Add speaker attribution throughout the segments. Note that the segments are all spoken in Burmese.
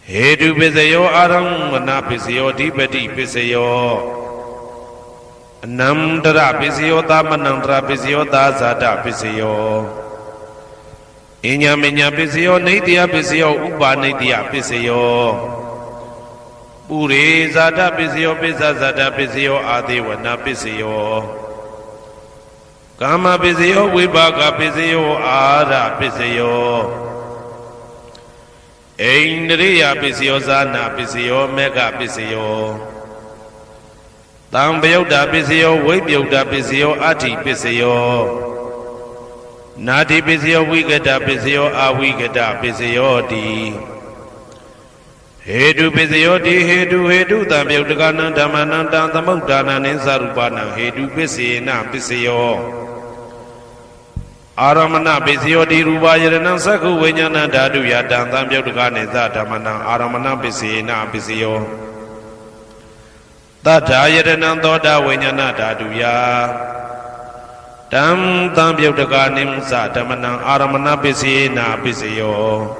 Speaker 1: Hedu Pisayo Aramana Pisayo Dipati Pisayo Namdra Pisayo Tamanandra Pisayo Dazada Pisayo Inyaminya Pisayo Nidya Pisayo Upa Nidya Pisayo Puri Zada Pisayo Pisa Zada Pisayo Adiwana Pisayo Kama Pisayo Vibhaga Pisayo Ara Pisayo Indriya Pisayo Zana Pisayo Mega Pisayo Tambayuda Pisayo Vibhyuda Pisayo Ati Pisayo Nati Pisayo Vigata Pisayo Avigata Pisayo Di Hedu Pisayo Di Hedu Tambayudagana Dhamananda Tamudana Nisarupana Hedu Pisina Pisayo Aramana Pisayo Di Rubayana Saku Vinyana Dadu Yadam Tambayudagane Zadamana Aramana Pisina Pisayo Tata Yadana Doda Vinyana Dadu Ya Tam Tambayudaganim Zadamana Aramana Pisina Pisayo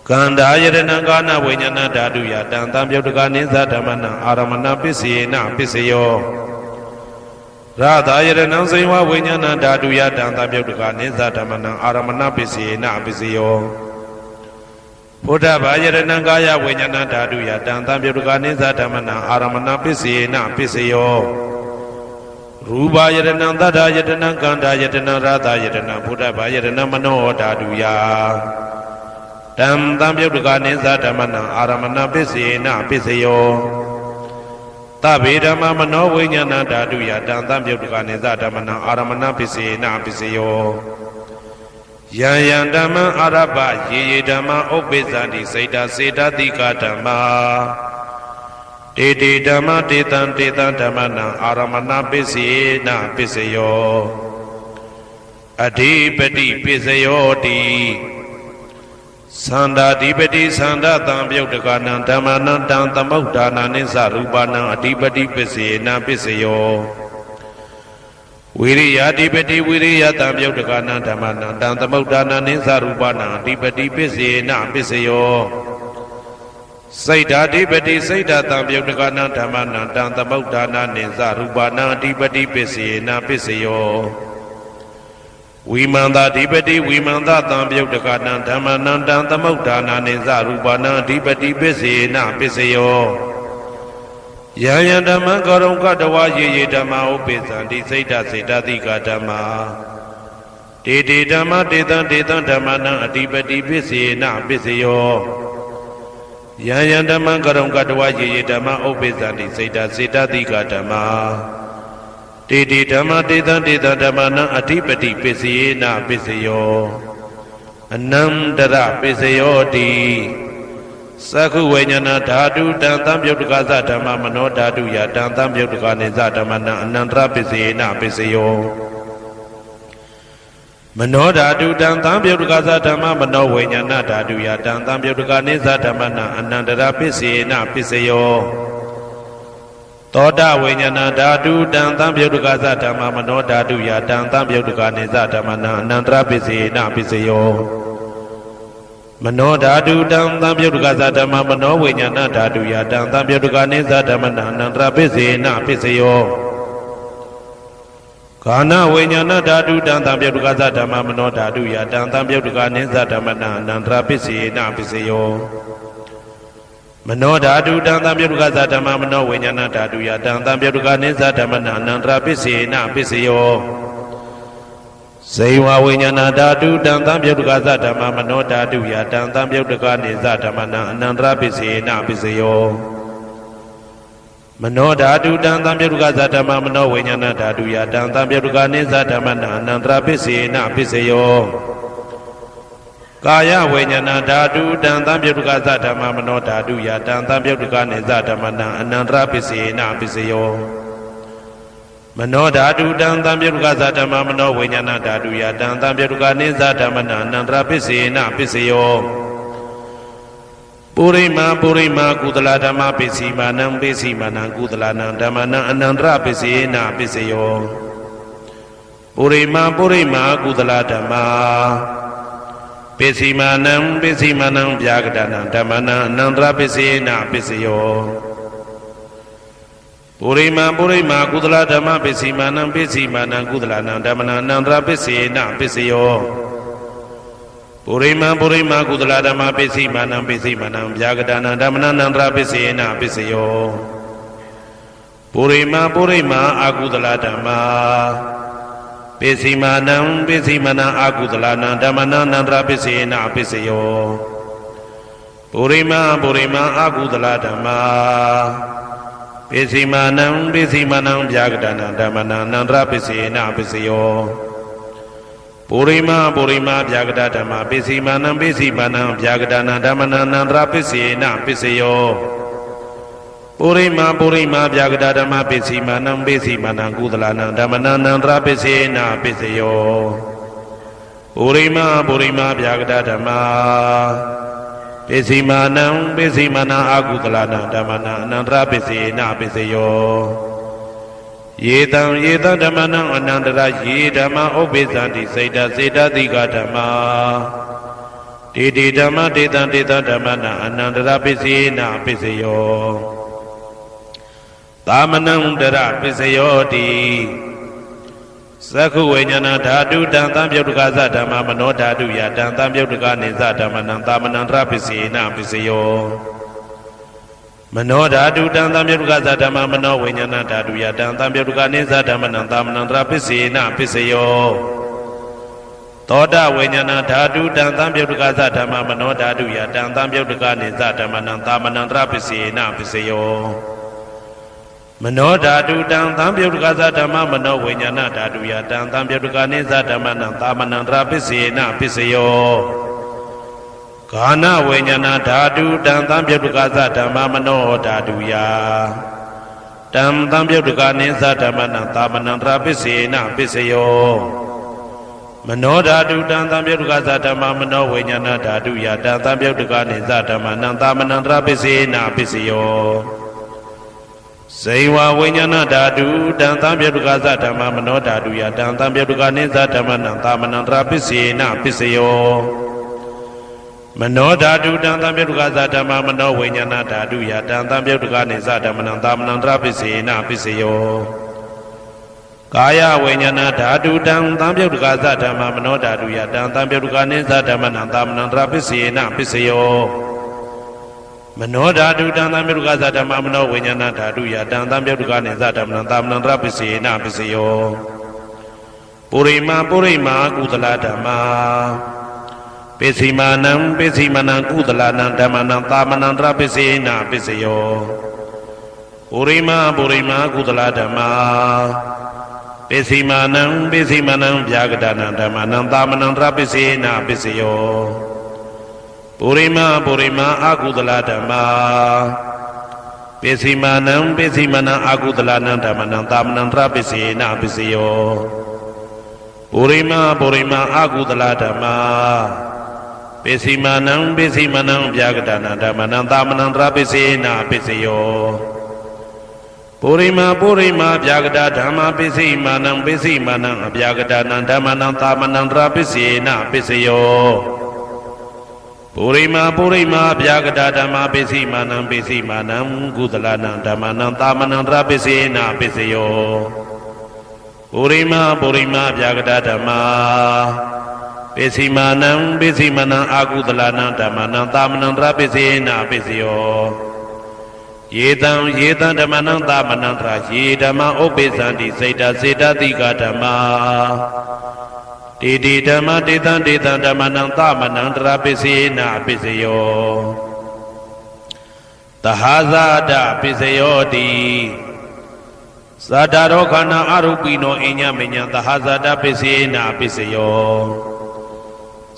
Speaker 1: Kanda Yadana Gana Vinyana Dadu Yadam Tambayudagane Zadamana Aramana Pisina Pisayo Radha Yadana Saiva Vinyana Dadu Yadam Tambayudagane Zadamana Aramana Pisina Pisayo Buddha Yadana Gaya Vinyana Dadu Yadam Tambayudagane Zadamana Aramana Pisina Pisayo Ruba Yadana Dada Yadana Kanda Yadana Radha Yadana Buddha Yadana Mano Dadu Ya Tam Tambayudagane Zadamana Aramana Pisina Pisayo Tabidama Mano Vinyana Dadu Yadam Tambayudagane Zadamana Aramana Pisina Pisayo Yayandama Araba Yedama Obezandi Saita Seda Dika Dhamma Dede Dhamma Detan Dhamana Aramana Pisina Pisayo Adipati Pisayo Di Sanda Dipati Sanda Tambayudagana Dhammana Tamudana Nisarupana Adipati Pisina Pisayo Viriya Dipati Viriya Tambayudagana Dhammana Tamudana Nisarupana Adipati Pisina Pisayo Saita Dipati Saita Tambayudagana Dhammana Tamudana Nisarupana Adipati Pisina Pisayo Vimanda Dipati Vimanda Tambayudagana Dhammana Tamudana Nisarupana Adipati Pisina Pisayo Yayandama Karunka Dawa Ye Dhamma Upesandi Saita Saita Dika Dhamma Dede Dhamma Detan Dhammana Adipati Pisina Pisayo Yayandama Karunka Dawa Ye Dhamma Upesandi Saita Saita Dika Dhamma Dede Dhamma Detan Dhammana Adipati Pisina Pisayo Anandara Pisayo Di Saku Vinyana Dhatu Tambayudagaza Dhamma Mano Dhatu Yadam Tambayudagane Zadamana Anandra Pisina Pisayo Mano Dhatu Tambayudagaza Dhamma Mano Vinyana Dhatu Yadam Tambayudagane Zadamana Anandra Pisina Pisayo Toda Vinyana Dhatu Tambayudagaza Dhamma Mano Dhatu Yadam Tambayudagane Zadamana Anandra Pisina Pisayo Mano Dhatu Tambayudagaza Dhamma Mano Vinyana Dhatu Yadam Tambayudagane Zadamana Anandra Pisina Pisayo Kana Vinyana Dhatu Tambayudagaza Dhamma Mano Dhatu Yadam Tambayudagane Zadamana Anandra Pisina Pisayo Mano Dhatu Tambayudagaza Dhamma Mano Vinyana Dhatu Yadam Tambayudagane Zadamana Anandra Pisina Pisayo Saiva Vinyana Dhatu Tambayudagaza Dhamma Mano Dhatu Yadam Tambayudagane Zadamana Anandra Pisina Pisayo Mano Dhatu Tambayudagaza Dhamma Mano Vinyana Dhatu Yadam Tambayudagane Zadamana Anandra Pisina Pisayo Kaya Vinyana Dhatu Tambayudagaza Dhamma Mano Dhatu Yadam Tambayudagane Zadamana Anandra Pisina Pisayo Mano Dhatu Tambayudagaza Dhamma Mano Vinyana Dhatu Yadam Tambayudagane Zadamana Anandra Pisina Pisayo Purima Kudala Dhamma Pisimanam Pisimanam Kudalana Dhammana Anandra Pisina Pisayo Purima Kudala Dhamma ပိစီမာနံဗျာကတနံဓမ္မနံအနန္တရပစ္စေနပစ္စယောပုရိမာကုသလဓမ္မပိစီမာနံကုသလနံဓမ္မနံအနန္တရပစ္စေနပစ္စယောပုရိမာကုသလဓမ္မပိစီမာနံဗျာကတနံဓမ္မနံအနန္တရပစ္စေနပစ္စယောပုရိမာအကုသလဓမ္မပိစီမာနံအကုသလနံဓမ္မနံအနန္တရပစ္စေနပစ္စယောပုရိမာအကုသလဓမ္မပိစီမာနံဗျာကတနံဓမ္မနံအနန္တရပစ္စေနပစ္စယောပုရိမာဗျာကတဓမ္မပိစီမာနံဗျာကတနံဓမ္မနံအနန္တရပစ္စေနပစ္စယောပုရိမာဗျာကတဓမ္မပိစီမာနံကုသလနံဓမ္မနံအနန္တရပစ္စေနပစ္စယောပုရိမာဗျာကတဓမ္မပိစီမာနံအကုသလနံဓမ္မနံအနန္တရပစ္စေနပစ္စယောယေတံဓမ္မနံအနန္တရယေဓမ္မဥပ္ပိသန္တိစေတတိကဓမ္မတေဓမ္မတေတံဓမ္မနံအနန္တရပစ္စေနပစ္စယောသာမနံတရပစ္စယောတိသက္ခုဝိညာဏဓာတုတံသံပြုတ်တကသဓမ္မမနောဓာတုယတံသံပြုတ်တကနေသဓမ္မနံသာမနံတရပစ္စေနပစ္စယောမနောဓာတုတံသံပြုတ်တကသဓမ္မမနောဝိညာဏဓာတုယတံသံပြုတ်တကနေသဓမ္မနံသာမနံတရပစ္စေနပစ္စယောသောတဝိညာဏဓာတုတံသံပြုတ်တကသဓမ္မမနောဓာတုယတံသံပြုတ်တကနေသဓမ္မနံသာမနံတရပစ္စေနပစ္စယောမနောဓာတုတံသံပြုတ်တကသဓမ္မမနောဝိညာဏဓာတုယတံသံပြုတ်တကနေသဓမ္မနံသာမနံတရပစ္စေနပစ္စယောဂာနဝိညာဏဓာတုတံသံပြုတ်တကသဓမ္မမနောဓာတုယတံသံပြုတ်တကနေသဓမ္မနံသာမနံတရပစ္စေနပစ္စယောမနောဓာတုတံသံပြုတ်တကသဓမ္မမနောဝိညာဏဓာတုယတံသံပြုတ်တကနေသဓမ္မနံသာမနံတရပစ္စေနပစ္စယောဇေဝဝိညာဏဓာတုတံသံပြုတ်တကသဓမ္မမနောဓာတုယတံသံပြုတ်တကနေသဓမ္မနံသာမနံတရပစ္စေနပစ္စယောမနောဓာတုတံသံပြုတ်တကသဓမ္မမနောဝိညာဏဓာတုယတံသံပြုတ်တကနေသဓမ္မနံသာမနံတရပစ္စေနပစ္စယောကာယဝိညာဏဓာတုတံသံပြုတ်တကသဓမ္မမနောဓာတုယတံသံပြုတ်တကနေသဓမ္မနံသာမနံတရပစ္စေနပစ္စယောမနောဓာတုတံသံပြုတ်တကသဓမ္မမနောဝိညာဏဓာတုယတံသံပြုတ်တကနေသဓမ္မနံသာမနံတရပစ္စေနပစ္စယောပုရိမာကုသလဓမ္မပိစီမာနံကုသလနံဓမ္မနံသာမနံတရပစ္စေနပစ္စယောပုရိမာကုသလဓမ္မပိစီမာနံဗျာကတနံဓမ္မနံသာမနံတရပစ္စေနပစ္စယောပုရိမာအကုသလဓမ္မပိစီမာနံအကုသလနံဓမ္မနံသာမနံတရပစ္စေနပစ္စယောပုရိမာအကုသလဓမ္မပိစီမာနံဗျာကတနံဓမ္မနံသာမနံတရပစ္စေနပစ္စယောပုရိမာဗျာကတဓမ္မပိစီမာနံအဗျာကတနံဓမ္မနံသာမနံတရပစ္စေနပစ္စယောပုရိမာဗျာကတဓမ္မပိစီမာနံကုသလနံဓမ္မနံသာမနံတရပစ္စေနပစ္စယောပုရိမာဗျာကတဓမ္မပိစီမာနံအကုသလနံဓမ္မနံသာမနံတရပစ္စေနပစ္စယောယေတံဓမ္မနံသာမနံတရယေဓမ္မဥပ္ပိသန္တိစေတတိကဓမ္မတေဓမ္မတေတံဓမ္မနံသာမနံတရပစ္စေနပစ္စယောသဟာဇာတပစ္စယောတိသတ္တရောခန္ဓာအရူပိနောအညမညံသဟာဇာတပစ္စေနပစ္စယော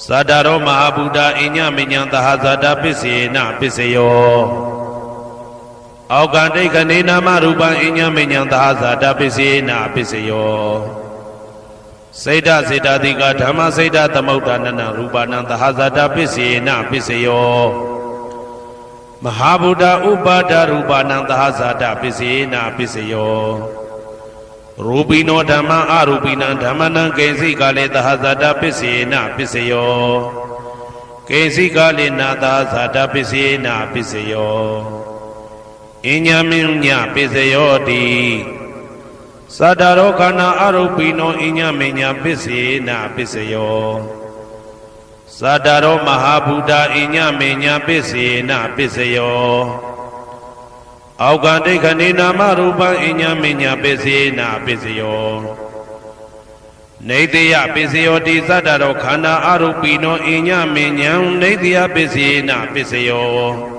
Speaker 1: သတ္တရောမဟာဗုဒ္ဓအညမညံသဟာဇာတပစ္စေနပစ္စယောအောက်ကတိတ်ကနေနာမရူပံအညမညံသဟာဇာတပစ္စေနပစ္စယောစေတတိကဓမ္မစေတသမုဋ္ဌာနနရူပနံသဟာဇာတပစ္စေနပစ္စယောမဟာဗုဒ္ဓဥပါဒရူပနံသဟာဇာတပစ္စေနပစ္စယောရူပိနောဓမ္မအရူပိနံဓမ္မနံကိဉ္စိကလေသဟာဇာတပစ္စေနပစ္စယော ကေစီကလိနာသာဇာတပစ္စယေနပစ္စယောအညမင်းညပစ္စယောတိသတ္တရောခန္ဓာအရုပိနောအညမင်းညပစ္စယေနပစ္စယောသတ္တရောမဟာဗုဒ္ဓအညမင်းညပစ္စယေနပစ္စယောအောက်ကဒိဋ္ဌနေနာမရူပံအညမင်းညပစ္စယေနပစ္စယောနေတယပစ္စယောတိသတ္တရောခန္ဓာအရုပိနောအညမင်းညံနေတယပစ္စယေနပစ္စယော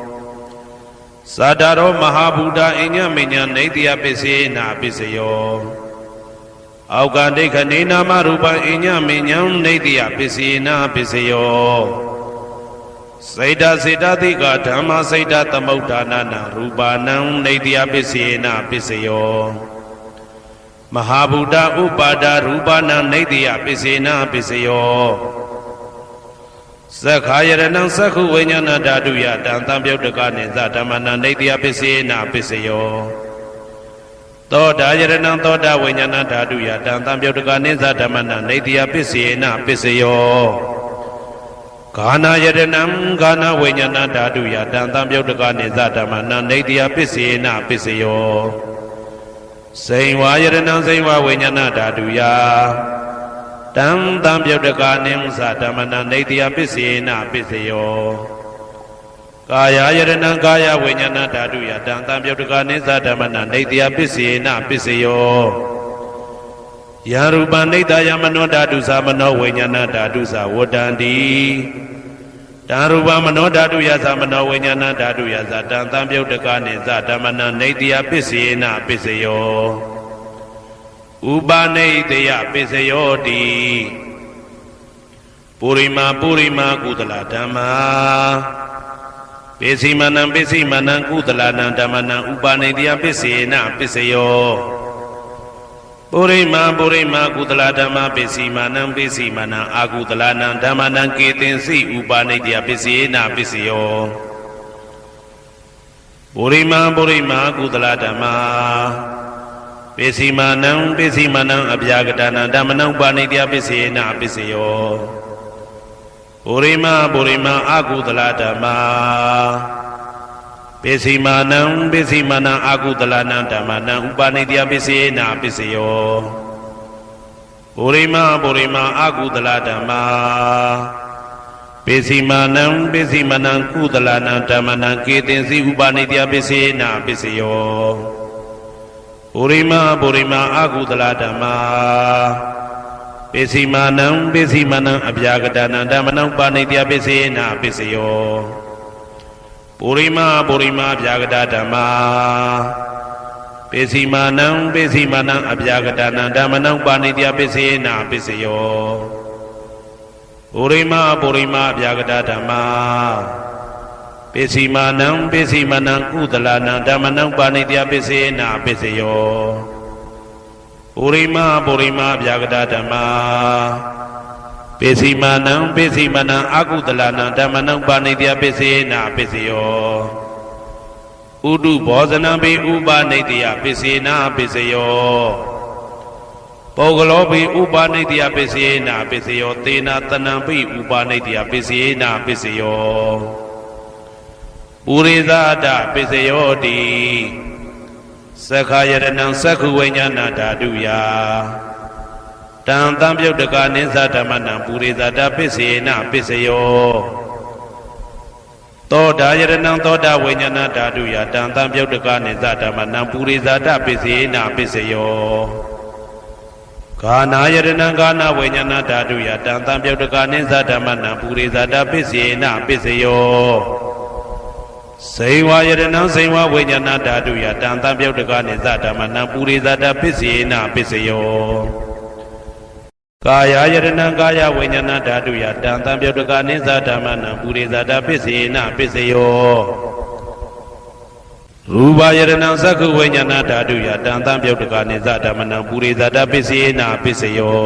Speaker 1: သတ္တရောမဟာဗုဒ္ဓအညမညနေတယပစ္စေနာပစ္စယောအောက်ကဒိဋ္ဌနေနာမရူပံအညမညံနေတယပစ္စေနာပစ္စယောစေတစေတသိကဓမ္မစေတသမုဋ္ဌာနာနာရူပနံနေတယပစ္စေနာပစ္စယောမဟာဗုဒ္ဓဥပါဒရူပနံနေတယပစ္စေနာပစ္စယောသက္ခာယရဏံသက္ခုဝိညာဏဓာတုယတံသံပြုတ်တကနိသဓမ္မနံနေတယပစ္စေနာပစ္စယောသောတာယရဏံသောတာဝိညာဏဓာတုယတံသံပြုတ်တကနိသဓမ္မနံနေတယပစ္စေနာပစ္စယောဂာနာယရဏံဂာနာဝိညာဏဓာတုယတံသံပြုတ်တကနိသဓမ္မနံနေတယပစ္စေနာပစ္စယောစိန်ဝါယရဏံစိန်ဝါဝိညာဏဓာတုယတံသံပြုတ်တကာနိသဓမ္မနံနေတယပစ္စေနာပစ္စယောကာယယရဏံကာယဝိညာဏဓာတုယတံသံပြုတ်တကာနိသဓမ္မနံနေတယပစ္စေနာပစ္စယောယရူပနိတယမနောဓာတုသမနောဝိညာဏဓာတုသဝတ္တန္တိတံရူပမနောဓာတုယသမနောဝိညာဏဓာတုယသတံသံပြုတ်တကာနိသဓမ္မနံနေတယပစ္စေနာပစ္စယောဥပနိတယပစ္စယောတိပုရိမာကုသလဓမ္မာပိစိမနံကုသလနံဓမ္မနံဥပနိတယပစ္စေနပစ္စယောပုရိမာကုသလဓမ္မာပိစိမနံအာကုသလနံဓမ္မနံကေတင်စီဥပနိတယပစ္စေနပစ္စယောပုရိမာကုသလဓမ္မာပိစိမနံအဗျာကတနာဓမ္မနံပါဏိတယပစ္စေနပစ္စယောပုရိမာအာကုသလဓမ္မာပိစိမနံအာကုသလနံဓမ္မနံဥပါဏိတယပစ္စေနပစ္စယောပုရိမာအာကုသလဓမ္မာပိစိမနံကုသလနံဓမ္မနံကေတင်စီဥပါဏိတယပစ္စေနပစ္စယောပုရိမာအာကုသလဓမ္မာပိစိမနံအဗျာကတနာဓမ္မနံပါဏိတယပစ္စေနပစ္စယောပုရိမာအဗျာကတဓမ္မာပိစိမနံအဗျာကတနာဓမ္မနံပါဏိတယပစ္စေနပစ္စယောပုရိမာအဗျာကတဓမ္မာပိစိမနံကုသလနံဓမ္မနံပါဏိတယပစ္စေနပစ္စယောပုရိမာအဗျာကတဓမ္မာပိစိမနံအာကုသလနံဓမ္မနံပါဏိတယပစ္စေနပစ္စယောဥဒုဘောဇနံပိဥပနိတယပစ္စေနပစ္စယောပုဂ္ဂလောပိဥပနိတယပစ္စေနပစ္စယောသေနတနံပိဥပနိတယပစ္စေနပစ္စယောပုရိသဒပစ္စယောတိသက္ခာယရဏံသက္ခုဝိညာဏဓာတုယတံသံပြုတ်တကာနိသဓမ္မနံပုရိသဒပစ္စေနပစ္စယောသောတာယရဏံသောတာဝိညာဏဓာတုယတံသံပြုတ်တကာနိသဓမ္မနံပုရိသဒပစ္စေနပစ္စယောဂာနာယရဏံဂာနာဝိညာဏဓာတုယတံသံပြုတ်တကာနိသဓမ္မနံပုရိသဒပစ္စေနပစ္စယောစိန်ဝါယရဏံစိန်ဝါဝိညာဏဓာတုယတံသံပြုတ်တကနိသဓမ္မနံပုရိသဒပစ္စေနပစ္စယောကာယယရဏံကာယဝိညာဏဓာတုယတံသံပြုတ်တကနိသဓမ္မနံပုရိသဒပစ္စေနပစ္စယောရူပယရဏံသက္ခုဝိညာဏဓာတုယတံသံပြုတ်တကနိသဓမ္မနံပုရိသဒပစ္စေနပစ္စယော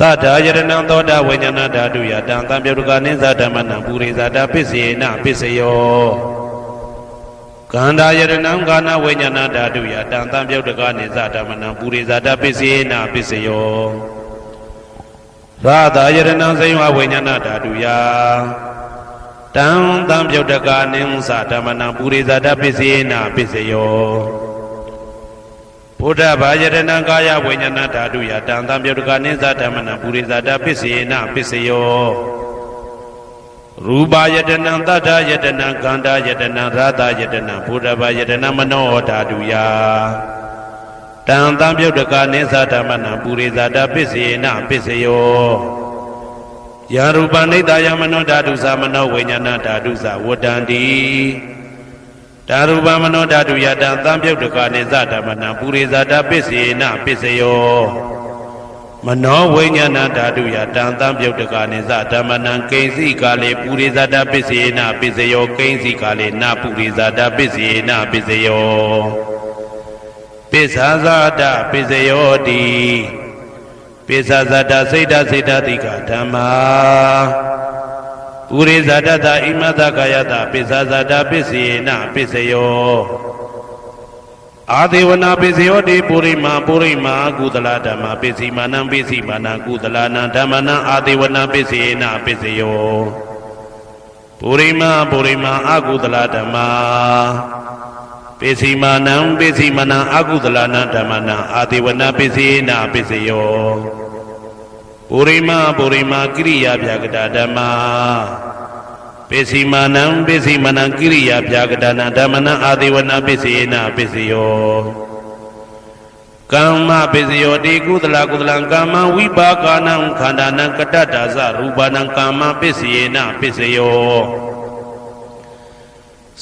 Speaker 1: သတ္ထာယရဏံသောတာဝိညာဏဓာတုယတံသံပြုတ်တကနိသဓမ္မနံပုရိသဒပစ္စေနပစ္စယောကန္တာယရဏံကာနဝိညာဏဓာတုယတံသံပြုတ်တကနိသဓမ္မနံပုရိသဒပစ္စေနပစ္စယော ရာသာယတနာဇိဝဝိညာဏဓာတုယတံတံပြုတ်တကာနိသဓမ္မနံပုရိသတပစ္စေနပစ္စယောဘုဒ္ဓဘာယတနာကာယဝိညာဏဓာတုယတံတံပြုတ်တကာနိသဓမ္မနံပုရိသတပစ္စေနပစ္စယောရူပယတနာတတ္ထယတနာကန္တာယတနာရာသယတနာဘုဒ္ဓဘာယတနာမနောဓာတုယတံတံပြုတ်တကာနိသဓမ္မနံပုရိသတပစ္စေနပစ္စယောယာရူပနိတယမနောဓာတုသမနောဝိညာဏဓာတုသဝတ္တန္တိဓာရူပမနောဓာတုယတံတံပြုတ်တကာနိသဓမ္မနံပုရိသတပစ္စေနပစ္စယောမနောဝိညာဏဓာတုယတံတံပြုတ်တကာနိသဓမ္မနံကိဉ္စီကာလေပုရိသတပစ္စေနပစ္စယောကိဉ္စီကာလေနပုရိသတပစ္စေနပစ္စယောပစ္ဆာဇာတပစ္စယောတိပစ္ဆာဇာတစိတ်တစိတ်တတိကဓမ္မာပုရိသတတဣမတကာယတပစ္ဆာဇာတပစ္စေနပစ္စယောအာဒေဝနာပစ္စယောတိပုရိမာကုသလဓမ္မာပစ္စည်းမာနံပစ္စည်းမာနံကုသလနံဓမ္မနံအာဒေဝနာပစ္စေနပစ္စယောပုရိမာအကုသလဓမ္မာပစ္စည်းမာနံပစ္စည်းမာနံအကုသလနံဓမ္မနံအာဒေဝနာပစ္စေနပစ္စယောပုရိမာကိရိယာဗျာကတာဓမ္မာပစ္စည်းမာနံကိရိယာဗျာကတာနံဓမ္မနံအာဒေဝနာပစ္စေနပစ္စယောကမ္မပစ္စယောတိကုသလကမ္မဝိပါကနံခန္ဓာနံကတ္တတာသရူပနံကမ္မပစ္စေနပစ္စယော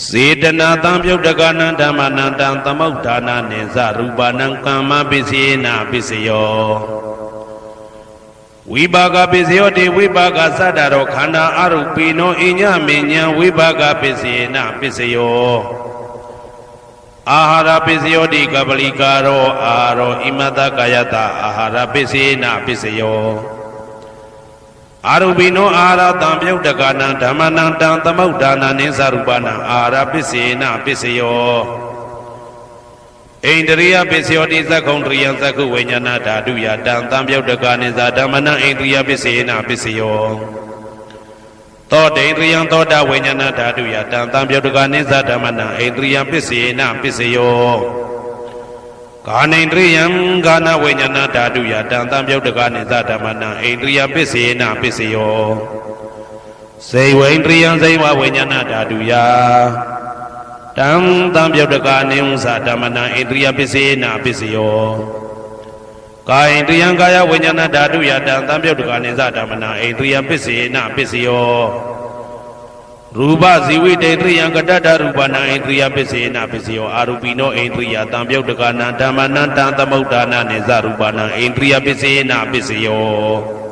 Speaker 1: စေတနာတံပြုတ်တကနံဓမ္မနံတံသမုဋ္ဌာနာနိသရူပနံကမ္မပစ္စေနပစ္စယောဝိပါကပစ္စယောတိဝိပါကသတ္တရောခန္ဓာအရုပိနောအညမေညံဝိပါကပစ္စေနပစ္စယောအာဟာရပစ္စယောတိကပလိကာရောအာရောဣမတကာယတအာဟာရပစ္စေနပစ္စယောအာရုပိနောအာဟာရတံပြုတ်တကနံဓမ္မနံတံသမုဋ္ဌာနာနိသရူပနံအာဟာရပစ္စေနပစ္စယောဣန္ဒရိယပစ္စယောတိသက္ကုံတရိယသက္ကုဝိညာဏဓာတုယတံတံပြုတ်တကနိသဓမ္မနံဣန္ဒရိယပစ္စေနပစ္စယောသောတေန္ဒရိယသောတဝိညာဏဓာတုယတံတံပြုတ်တကနိသဓမ္မနံဣန္ဒရိယပစ္စေနပစ္စယောကာနိန္ဒရိယကာနဝိညာဏဓာတုယတံတံပြုတ်တကနိသဓမ္မနံဣန္ဒရိယပစ္စေနပစ္စယောဇေဝိန္ဒရိယဇေဝဝိညာဏဓာတုယတံတံပြုတ်တကနိသဓမ္မနံဣန္ဒရိယပစ္စေနပစ္စယောကာယိန္ဒရိယကာယဝိညာဏဓာတုယတံတံပြုတ်တကနိသဓမ္မနံဣန္ဒရိယပစ္စေနပစ္စယောရူပဇီဝိတေန္ဒရိယကတ္တရူပနံဣန္ဒရိယပစ္စေနပစ္စယောအာရူပိနောဣန္ဒရိယတံပြုတ်တကနံဓမ္မနံတံသမုဋ္ဌာနာနိသရူပနံဣန္ဒရိယပစ္စေနပစ္စယော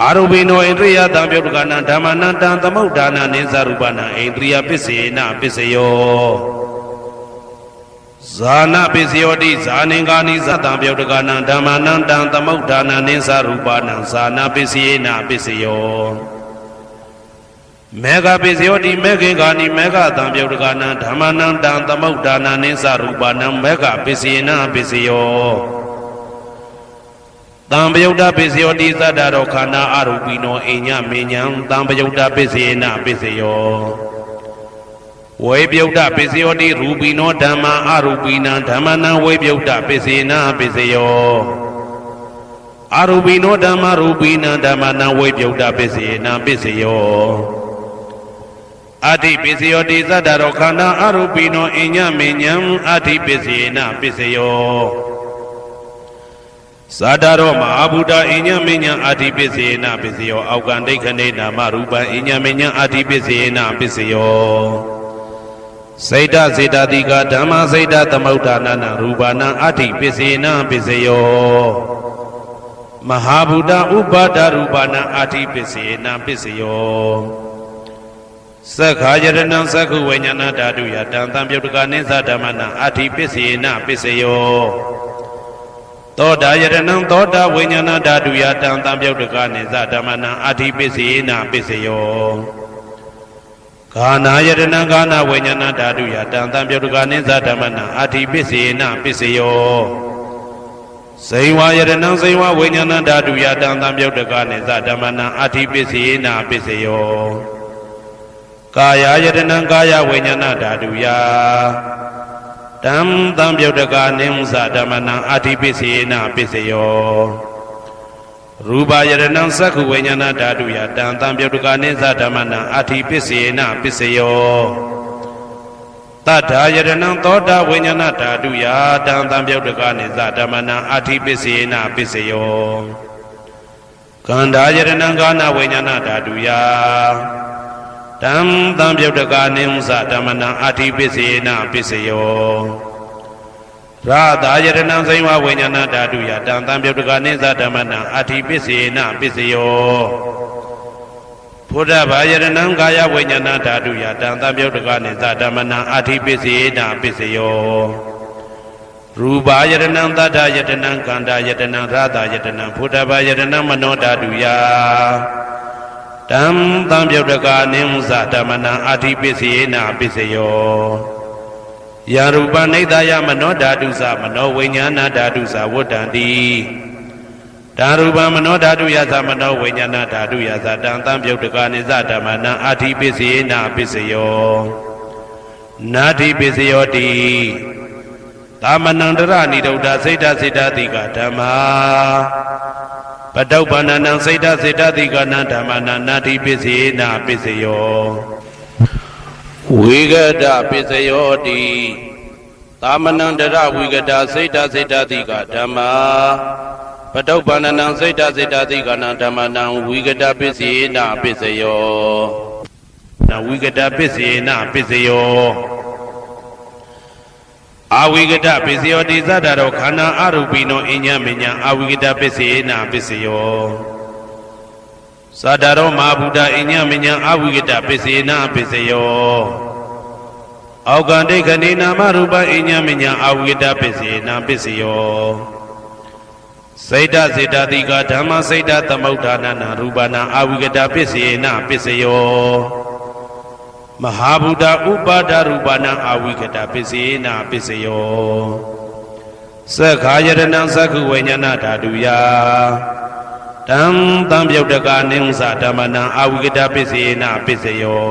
Speaker 1: အာရူပိနောဣန္ဒရိယတံပြုတ်တကနံဓမ္မနံတံသမုဋ္ဌာနာနိသရူပနံဣန္ဒရိယပစ္စေနပစ္စယောဇာနာပစ္စယောတိဇာနိကာနိသတံပြုတ်တကနံဓမ္မနံတံသမုဋ္ဌာနာနိသရူပနံဇာနာပစ္စေနပစ္စယောမေဃပစ္စယောတိမေခေကာနိမေဃတံပြုတ်တကနံဓမ္မနံတံသမုဋ္ဌာနာနိသရူပနံမေဃပစ္စေနပစ္စယောတံပယုတ်တပစ္စယောတိသတ္တရောခန္ဓာအရူပိနောအိညမေညံတံပယုတ်တပစ္စေနပစ္စယောဝေပယုတ်တပစ္စယောတိရူပိနောဓမ္မာအရူပိနံဓမ္မနံဝေပယုတ်တပစ္စေနပစ္စယောအရူပိနောဓမ္မာရူပိနံဓမ္မနံဝေပယုတ်တပစ္စေနပစ္စယောအဋ္ဌိပစ္စယောတိသတ္တရောခန္ဓာအရူပိနောအိညမေညံအဋ္ဌိပစ္စေနပစ္စယောဇာတရောမဟာဗုဒ္ဓအိညမေညံအဋ္ဌိပစ္စေနပစ္စယောအောက်ကံဒိဋ္ဌနေနာမရူပံအိညမေညံအဋ္ဌိပစ္စေနပစ္စယောစိတ်တစေတတိကဓမ္မစိတ်တသမုဋ္ဌာနာနရူပနံအဋ္ဌိပစ္စေနပစ္စယောမဟာဗုဒ္ဓဥပါဒရူပနံအဋ္ဌိပစ္စေနပစ္စယောသက္ခာယတနံသက္ခုဝိညာဏဓာတုယတံတံပြုတ်တကနိသဓမ္မနံအဋ္ဌိပစ္စေနပစ္စယောသောတာယတနံသောတာဝိညာဏဓာတုယတံတံပြုတ်တကနိသဓမ္မနံအဋ္ဌိပစ္စေနပစ္စယောဂာနာယတနံဂာနာဝိညာဏဓာတုယတံတံပြုတ်တကနိသဓမ္မနံအဋ္ဌိပစ္စေနပစ္စယော စိန်ဝါယရဏံစိန်ဝါဝိညာဏဓာတုယတံသံပြုတ်တကနိသဓမ္မနံအဋ္ဌိပစ္စေနာပစ္စယောကာယယတနံကာယဝိညာဏဓာတုယတံသံပြုတ်တကနိသဓမ္မနံအဋ္ဌိပစ္စေနာပစ္စယောရူပယရဏံသက္ခုဝိညာဏဓာတုယတံသံပြုတ်တကနိသဓမ္မနံအဋ္ဌိပစ္စေနာပစ္စယောတတ္ထာယရဏံသောတာဝိညာဏဓာတုယတံသံပြုတ်တကနိသဓမ္မနံအဋ္ဌိပစ္စေနာပစ္စယောကန္ဓာယရဏံကာနဝိညာဏဓာတုယတံသံပြုတ်တကနိသဓမ္မနံအဋ္ဌိပစ္စေနာပစ္စယောရာသာယရဏံစိဝဝိညာဏဓာတုယတံသံပြုတ်တကနိသဓမ္မနံအဋ္ဌိပစ္စေနာပစ္စယောဘုဒ္ဓဘာယရဏံကာယဝိညာဏဓာတုယတံသံပြုတ်တကနိသဓမ္မနံအဋ္ဌိပစ္စေနာပစ္စယောရူပယရဏံသတ္တယတနံကန္တာယတနံရာသာယတနံဘုဒ္ဓဘာယရဏံမနောဓာတုယတံသံပြုတ်တကနိသဓမ္မနံအဋ္ဌိပစ္စေနာပစ္စယောယရူပနိဒာယမနောဓာတုသမနောဝိညာဏဓာတုသဝတ္တံတိဓာရူပမနောဓာတုယသမနောဝိညာဏဓာတုယသတံသံပြုတ်တကနိသဓမ္မနံအဋ္ဌိပစ္စေနာပစ္စယောနာတိပစ္စယောတိသာမဏံတရဏိဒုဒ္ဓစိတ်တစေတတိကဓမ္မာပတုပ္ပန္နံစိတ်တစေတတိကနံဓမ္မနံနာတိပစ္စေနာပစ္စယောဝိဂဒပစ္စယောတိသာမဏံတရဝိဂဒစိတ်တစေတတိကဓမ္မာပတုပ္ပန္နံစိတ်တစေတတိကနံဓမ္မနံဝိဂဒပစ္စေနာပစ္စယောနဝိဂဒပစ္စေနာပစ္စယောအဝိဂဒပစ္စယောတိသတ္တရောခန္ဓာအရူပိနောအညမညာအဝိဂဒပစ္စေနာပစ္စယောသတ္တရောမဟာဗုဒ္ဓအညမညာအဝိဂဒပစ္စေနာပစ္စယောအောက်ကန္တိခဏိနာမရူပအညမညာအဝိဂဒပစ္စေနာပစ္စယောစိတ်တစေတတိကဓမ္မစိတ်တသမုဋ္ဌာနနာရူပနာအဝိဂဒပစ္စေနာပစ္စယောမဟာဗုဒ္ဓဥပါဒရူပနာအဝိဂဒပစ္စေနာပစ္စယောသက္ခာယရဏံသက္ခုဝိညာဏဓာတုယတံသံပြုတ်တကနိသဓမ္မနံအဝိဂဒပစ္စေနာပစ္စယော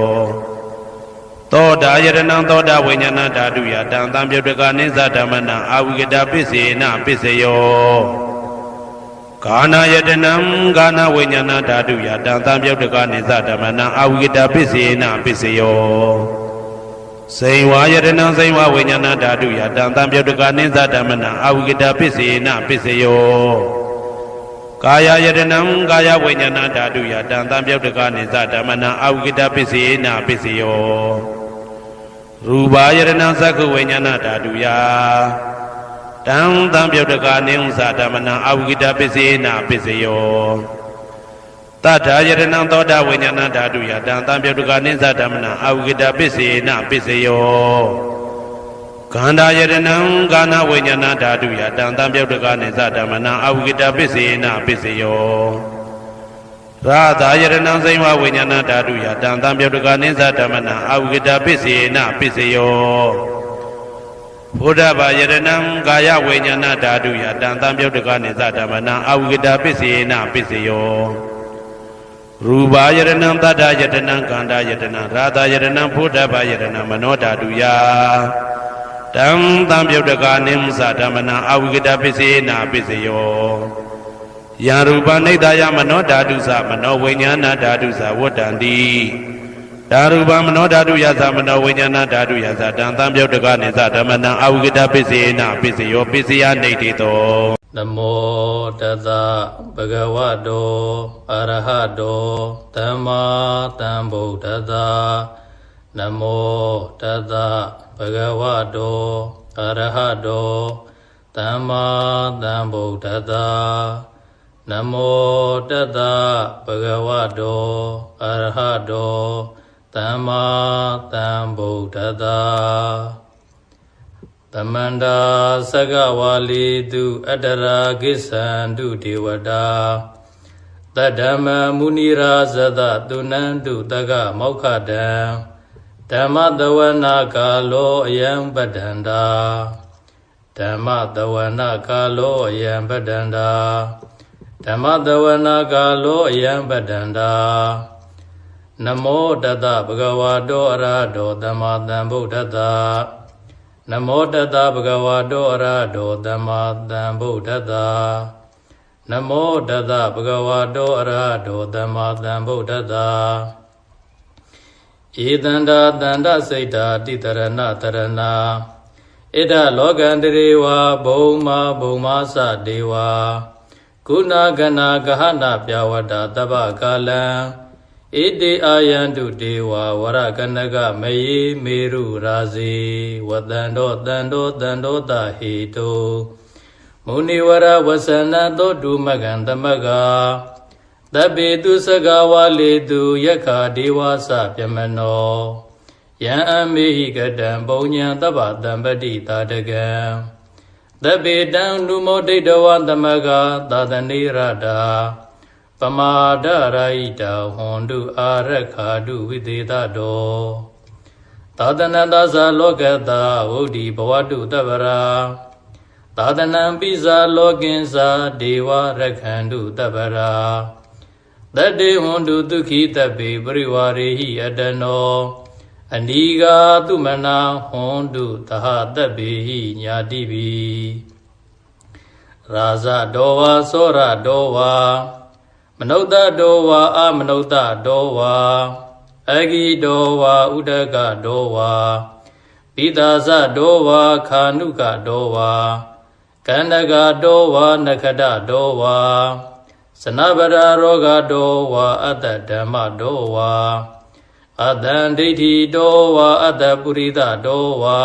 Speaker 1: သောတာယရဏံသောတာဝိညာဏဓာတုယတံသံပြုတ်တကနိသဓမ္မနံအဝိဂဒပစ္စေနာပစ္စယောကာနာယတနံကာနဝိညာဏဓာတုယတံသံပြုတ်တကနိသဓမ္မနံအဝိဂဒပစ္စေနာပစ္စယောစိန်ဝါယတနံစိန်ဝဝိညာဏဓာတုယတံသံပြုတ်တကနိသဓမ္မနံအဝိဂဒပစ္စေနာပစ္စယောကာယယတနံကာယဝိညာဏဓာတုယတံသံပြုတ်တကနိသဓမ္မနံအဝိဂဒပစ္စေနာပစ္စယောရူပယတနံသက္ခုဝိညာဏဓာတုယတံသံပြုတ်တကနိသဓမ္မနံအဝိဂဒပစ္စေနာပစ္စယောတတ္ထာယတနံသောတာဝိညာဏဓာတုယတံသံပြုတ်တကနိသဓမ္မနံအဝိဂဒပစ္စေနာပစ္စယောခန္ဓာယတနံကာနဝိညာဏဓာတုယတံသံပြုတ်တကနိသဓမ္မနံအဝိဂဒပစ္စေနာပစ္စယောရာသာယတနံစိဝဝိညာဏဓာတုယတံသံပြုတ်တကနိသဓမ္မနံအဝိဂဒပစ္စေနာပစ္စယောဘုဒ္ဓဘာယရဏံကာယဝိညာဏဓာတုယတံသံပြုတ်တကနိသဓမ္မနံအဝိဂဒပစ္စေနာပစ္စယောရူပယရဏံတတ္တယတနံကန္တာယတနံရာသာယတနံဘုဒ္ဓဘာယရဏံမနောဓာတုယတံသံပြုတ်တကနိသဓမ္မနံအဝိဂဒပစ္စေနာပစ္စယောယရူပနိဒာယမနောဓာတုသမနောဝိညာဏဓာတုသဝတ္တံတိဓာရူပမနောဓာတုယသမနောဝိညာဏဓာတုယသတံသံပြုတ်တကနိသဓမ္မနံအဝိဂဒပစ္စေနာပစ္စယောပစ္စယနိဋ္ဌိတောနမောတသဗုဒ္ဓဝါတောအရဟတောသမ္မာသမ္ဗုဒ္ဓတ္တနမောတသဗုဒ္ဓဝါတောအရဟတောသမ္မာသမ္ဗုဒ္ဓတ္တနမောတသဗုဒ္ဓဝါတောအရဟတောသမ္မာသမ္ဗုဒ္ဓတ္တသမန္တာသဂဝါလီတုအတ္တရာကိစ္ဆန္တုဒေဝတာတတ္တမမုနိရာဇသတုနန္တုတကမောက္ခတံဓမ္မတဝနာကာလောအယံပတ္တန္တာ
Speaker 2: ဓမ္မတဝနာကာလောယံပတန္တာဓမ္မတဝနာကာလောယံပတန္တာနမောတတဗုဒ္ဓဝါတောအရဟတောသမ္မာသမ္ဗုဒ္ဓတ္တနမောတတဗုဒ္ဓဝါတောအရဟတောသမ္မာသမ္ဗုဒ္ဓတ္တနမောတတဗုဒ္ဓဝါတောအရဟတောသမ္မာသမ္ဗုဒ္ဓတ္တဧတန္တာတန္တစိတ်တာတိတရဏတရဏဣဒလောကန္တရေဝဘုံမာဘုံမာသဒေဝကုဏဂနာဂဟနာပြဝတ္တတပ္ပကာလံဣတိအာယန္တုဒေဝဝရကနကမယေမေရုရာဇေဝတန္တောတန္တောတန္တောတဟေတုမုနိဝရဝဆနသောတုမကံသမကသဗ္ဗေတုစကဝါလေတုယက္ခဒေဝသပြမနောယံအမေဟိကတံပုံညာတပ္ပတံပတိတာတကံသဗ္ဗေတံနုမောဒိဋ္ဌဝသမကသာသနေရတာပမာဒရာဟိတဟွန်တုအာရခာတုဝိသေသတောသာသနသသလောကတဝုဒ္ဓိဘဝတုတပ္ပရာသာသနံပိဇာလောကင်္စာဒေဝရခန္တုတပ္ပရာတတေဟွန်တုဒုခိတပေပရိဝရေဟိအတနောအနိဂါတုမနာဟွန်တုသဟတပေဟိညာတိပိရာဇတောဝါသောရတောဝါမနုဿတောဝါအမနုဿတောဝါအဂိတောဝါဥဒကတောဝါပိသာဇတောဝါခာနုကတောဝါကန္နကတောဝါနခဒတောဝါစနဗရာရောဂတောဝါအတ္တဓမ္မတောဝါအတ္တံဒိဋ္ဌိတောဝါအတ္တပုရိသတောဝါ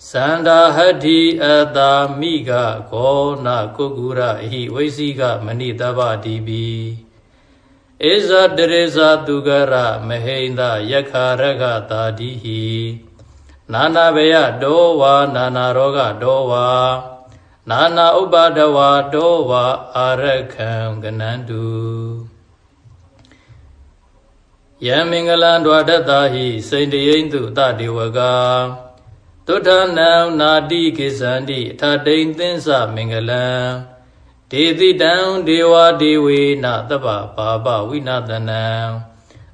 Speaker 2: သန္တာဟတ္တိအတ္တမိဂဂောနကုက္ကုရဟိဝိသိကမဏိတဗ္ဗတိပိဧဇတရေဇသူကရမဟိန္ဒယက္ခရဂတာတိဟိနာနာဘယတောဝါနာနာရောဂတောဝါနာနာဥပါဒဝါတောဝါအာရခံကနန္တုယံမင်္ဂလံဒွါဒတ္တဟိစိန္ဒယိန္တုတတေဝကသုဒ္ဓနံနာတိကိသန္တိအထတိန်သင်္စမင်္ဂလံဒေတိတံဒေဝဒေဝေနတပ္ပပါပဝိနတနံ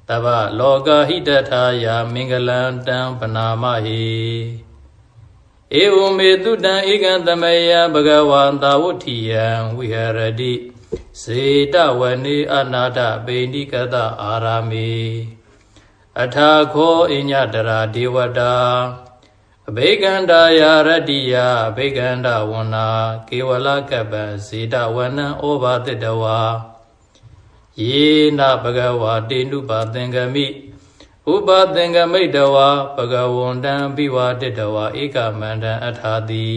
Speaker 2: တပ္ပလောကဟိတထာယမင်္ဂလံတံပနာမဟိဧဝမေတုတံဧကံသမယံဘဂဝန္တာဝဋ္ဌိယံဝိဟရတိစေတဝနေအနာထပေဏိကတအာရာမေအထာခောအညတရာဒေဝတာအဘိကန္တာယာရတ္တိယအဘိကန္တဝနာကေဝလကပ္ပံစေတဝနံဩဘာတိတဝါယေနဘဂဝါတေနုပါသင်္ကမိဥပသင်္ကမိတဝါဘဂဝန္တံပိဝါတိတဝါဧကမန္တံအထာတိ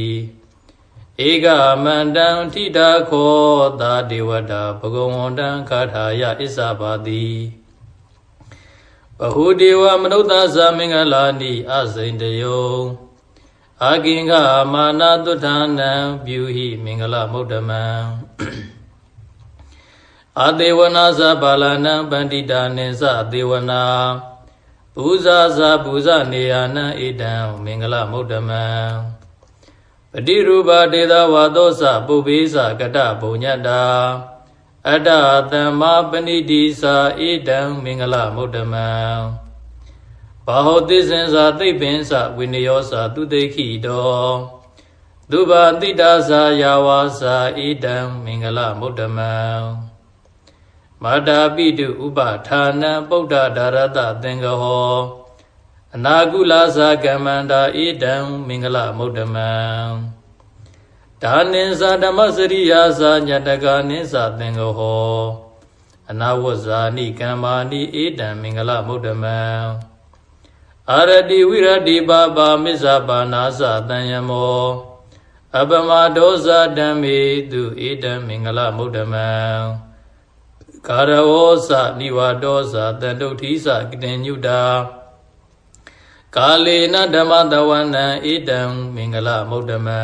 Speaker 2: ဧကမန္တံထိတာခောသာဒေဝတာဘဂဝန္တံခါထာယဣစ္ဆပါတိဘဟုဒေဝမနုဿသမင်္ဂလာနိအစိန်တယောအာကိင်္ဂမာနာတုထာနံပြုဟိမင်္ဂလမုဒ္ဓမံအသေဝနာသဘာလနံပန္တိတာနိသအသေဝနာပူဇာဇာပူဇနေယနံဣဒံမင်္ဂလမုဒ္ဓမံပတိရူပဒေသဝါသောသပုဗ္ဗေသကတဘုံညတ္တာအတ္တသမ္မာပဏိတိသာဣဒံမင်္ဂလမုဒ္ဓမံဘာဟောတိစင်္စာသိပ္ပင်္စဝိနယောစာသူတိခိတောဒုဗာတိတာသာယာဝါစာဣဒံမင်္ဂလမုဒ္ဓမံမာတာပိတုဥပဌာနံပုဒ္ဒဒါရတသင်္ကဟောအနာကုလသာကမ္မန္တာဣဒံမင်္ဂလမုဒ္ဓမံဒါနိသဓမ္မစရိယာသာညတကနိသသင်္ကဟောအနာဝဇာနိကမ္မာနိဣဒံမင်္ဂလမုဒ္ဓမံအာရတိဝိရတိပါပါမစ္ဆပါနာသတံယမောအပမဒောဇဓမ္မေတုဣဒံမင်္ဂလမုဒ္ဓမံကာရဝောသနိဝါဒောသတန္တုဋ္ဌိသကတိညုတာကာလေနဓမ္မတဝနံဣဒံမင်္ဂလမုဒ္ဓမံ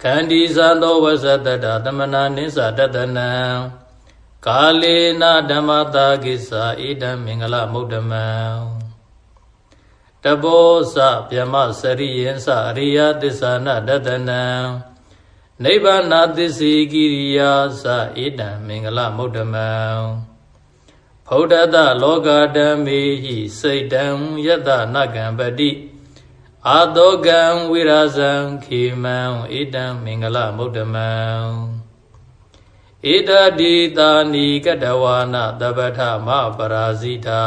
Speaker 2: ခန္တီဇာသောဝဇတတသမနာနိသတတနံကာလေနဓမ္မတာကိစ္ဆာဣဒံမင်္ဂလမုဒ္ဓမံ တဘောစဗျမစရိယံစအရိယသစ္စာနတတနံနိဗ္ဗာနသစ္စေကိရိယာစဧတံမင်္ဂလမုဒ္ဓမံဗုဒ္ဓတလောကဓမ္မေဟိစိတ်တံယတနကံပတိအာတောကံဝိရာဇံခေမံဧတံမင်္ဂလမုဒ္ဓမံဧတတိတာနိကတဝါနတပ္ပထမပရာဇိတာ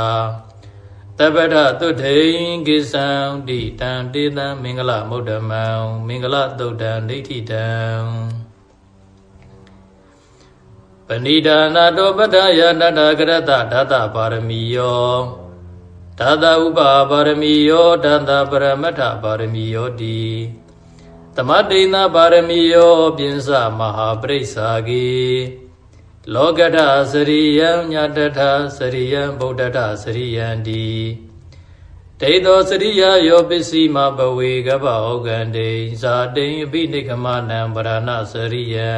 Speaker 2: တပ္ပထသုထိန်ကိသံတိတံတေတံမင်္ဂလမုဒ္ဓမံမင်္ဂလသုတ်တံဒိဋ္ဌိတံပဏိဒါနာတောပတ္တယတတကရတဓာတပါရမီယောဓာတဥပပါရမီယောဓာတပရမတ္ထပါရမီယောတိသမတိဏပါရမီယောပိဉ္စမဟာပရိစ္ဆာကေလောကထစရိယံညတထစရိယံဗုဒ္ဓထစရိယံတိဒိဋ္ဌောစရိယယောပစ္စည်းမဘဝေကပ္ပဩကံတေဇာတိံအပိနိကမနံပရဏစရိယံ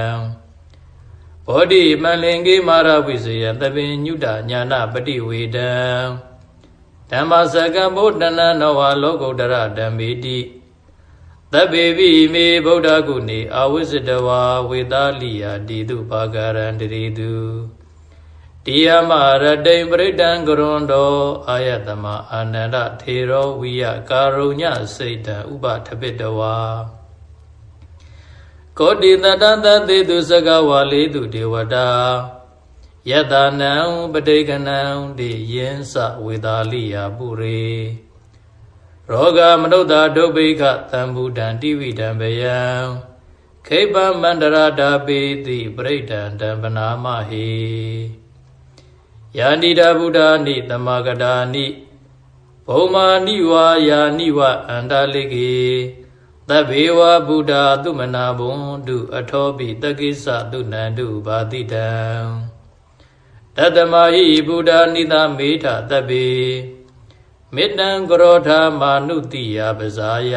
Speaker 2: ဘောဓိမလင်္ကေမာရဝိဇယံသဗ္ဗညုတညာနာပတိဝေဒံဓမ္မစကံဗုဒ္ဓနာနဝလောကုတ္တရဓမ္မေတိသဗ္ဗေပိမေဗုဒ္ဓဂုဏေအဝိဇ္ဇတဝါဝေသာလိယတိတုပါကရံတရေတုတိယမရတိံပရိတံကရွန်တောအာယတမအာနန္ဒထေရောဝိယကာရုညစိတ်တံဥပထပိတဝါကောတိတတတသေတုစကဝါလေတုဒေဝတာယတနံပဋိကနံတိယင်းစဝေသာလိယပုရေရောဂမနုဿာဒုဗ္ဗိကသံဗုဒံတိဝိတံဘယံခိပမန္တရာဓာပိတိပရိဒံတံပနာမဟိယာနိဒဗုဒ္ဓနိတမဂတာနိဘုံမာနိဝါယာနိဝအန္တလိကေသဗ္ဗေဝဗုဒ္ဓသုမနာဘုံတုအထောပိတကိစ္စသုနန္တုဘာတိတံတတမဟိဗုဒ္ဓနိသမေထသဗ္ဗေမေတ္တံကရောဓမာနုတိယပဇာယ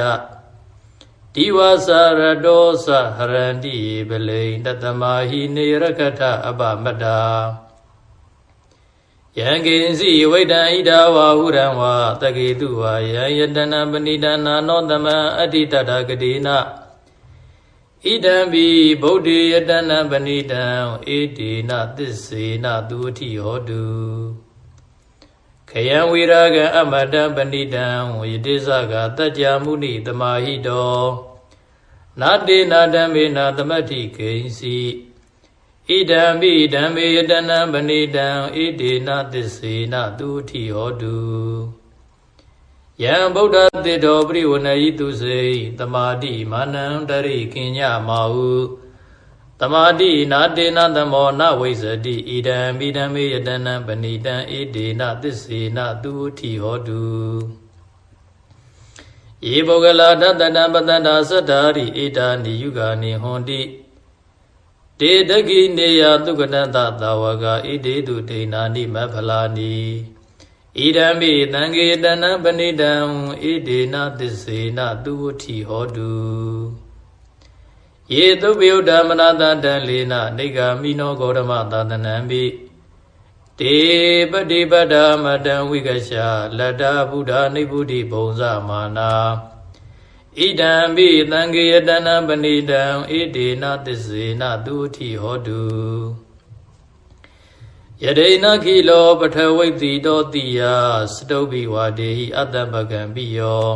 Speaker 2: ဒီဝါစာရတောသဟရန္တိပလိတတမဟိနေရကထအပမတ္တာယံကိဉ္စီဝိတံဣဒဝါဟုရံဝါတကေတုဝါယံယတနံပဏိဒနာနောတမံအတ္တိတတဂတိနဣဒံဘိဗုဒ္ဓေယတနံပဏိတံဧတေနသစ္စေနသူအထိဟောတုခယံဝိရာဂံအမတံပဏိတံဝိတိဇဂတัจ जा မုနိတမဟိတောနာတေနာဓမ္မေနာသမတ္ထိကိဉ္စီဣဒံဘိဓမ္မေယတနံပဏိတံဣတေနသစ္စေနသူအထိဟောတုယံဗုဒ္ဓတေတောပရိဝဏယိတုစေသမာတိမာနံတရိကိညမာဟုသမာတိနာတေနသမောနဝိဇ္ဇတိဣဒံဘိဓမ္မေယတနံပဏိတံဣတေနသစ္စေနသူအထိဟောတုယေပုဂ္ဂလာတတတံပတ္တန္တာသတ္တာရိဧတာနိယုဂာနိဟွန်တိတေတကိနေယသုကတတသာဝကဣတေတုဒိဏာနိမဖလာနိဣဒံမိသံဃေတနံပဏိတံဣတေနသစ္စေနသူဝတိဟောတုယေသုပယုဒ္ဓမနတတံလေနနေဂာမိနောဂေါရမသာသနံပိတေပတိပတ္တမတံဝိကရှာလတ္တဗုဒ္ဓနိဗ္ဗုတိဘုံဇမာနာဣဒံမိသံဃေတနံပဏိတံဣတေနသစ္စေနသူဝတိဟောတုယဒိဏခိလောပထဝိတ္တိတောတိယစတုဘိဝါဒေဟိအတ္တပကံပိယော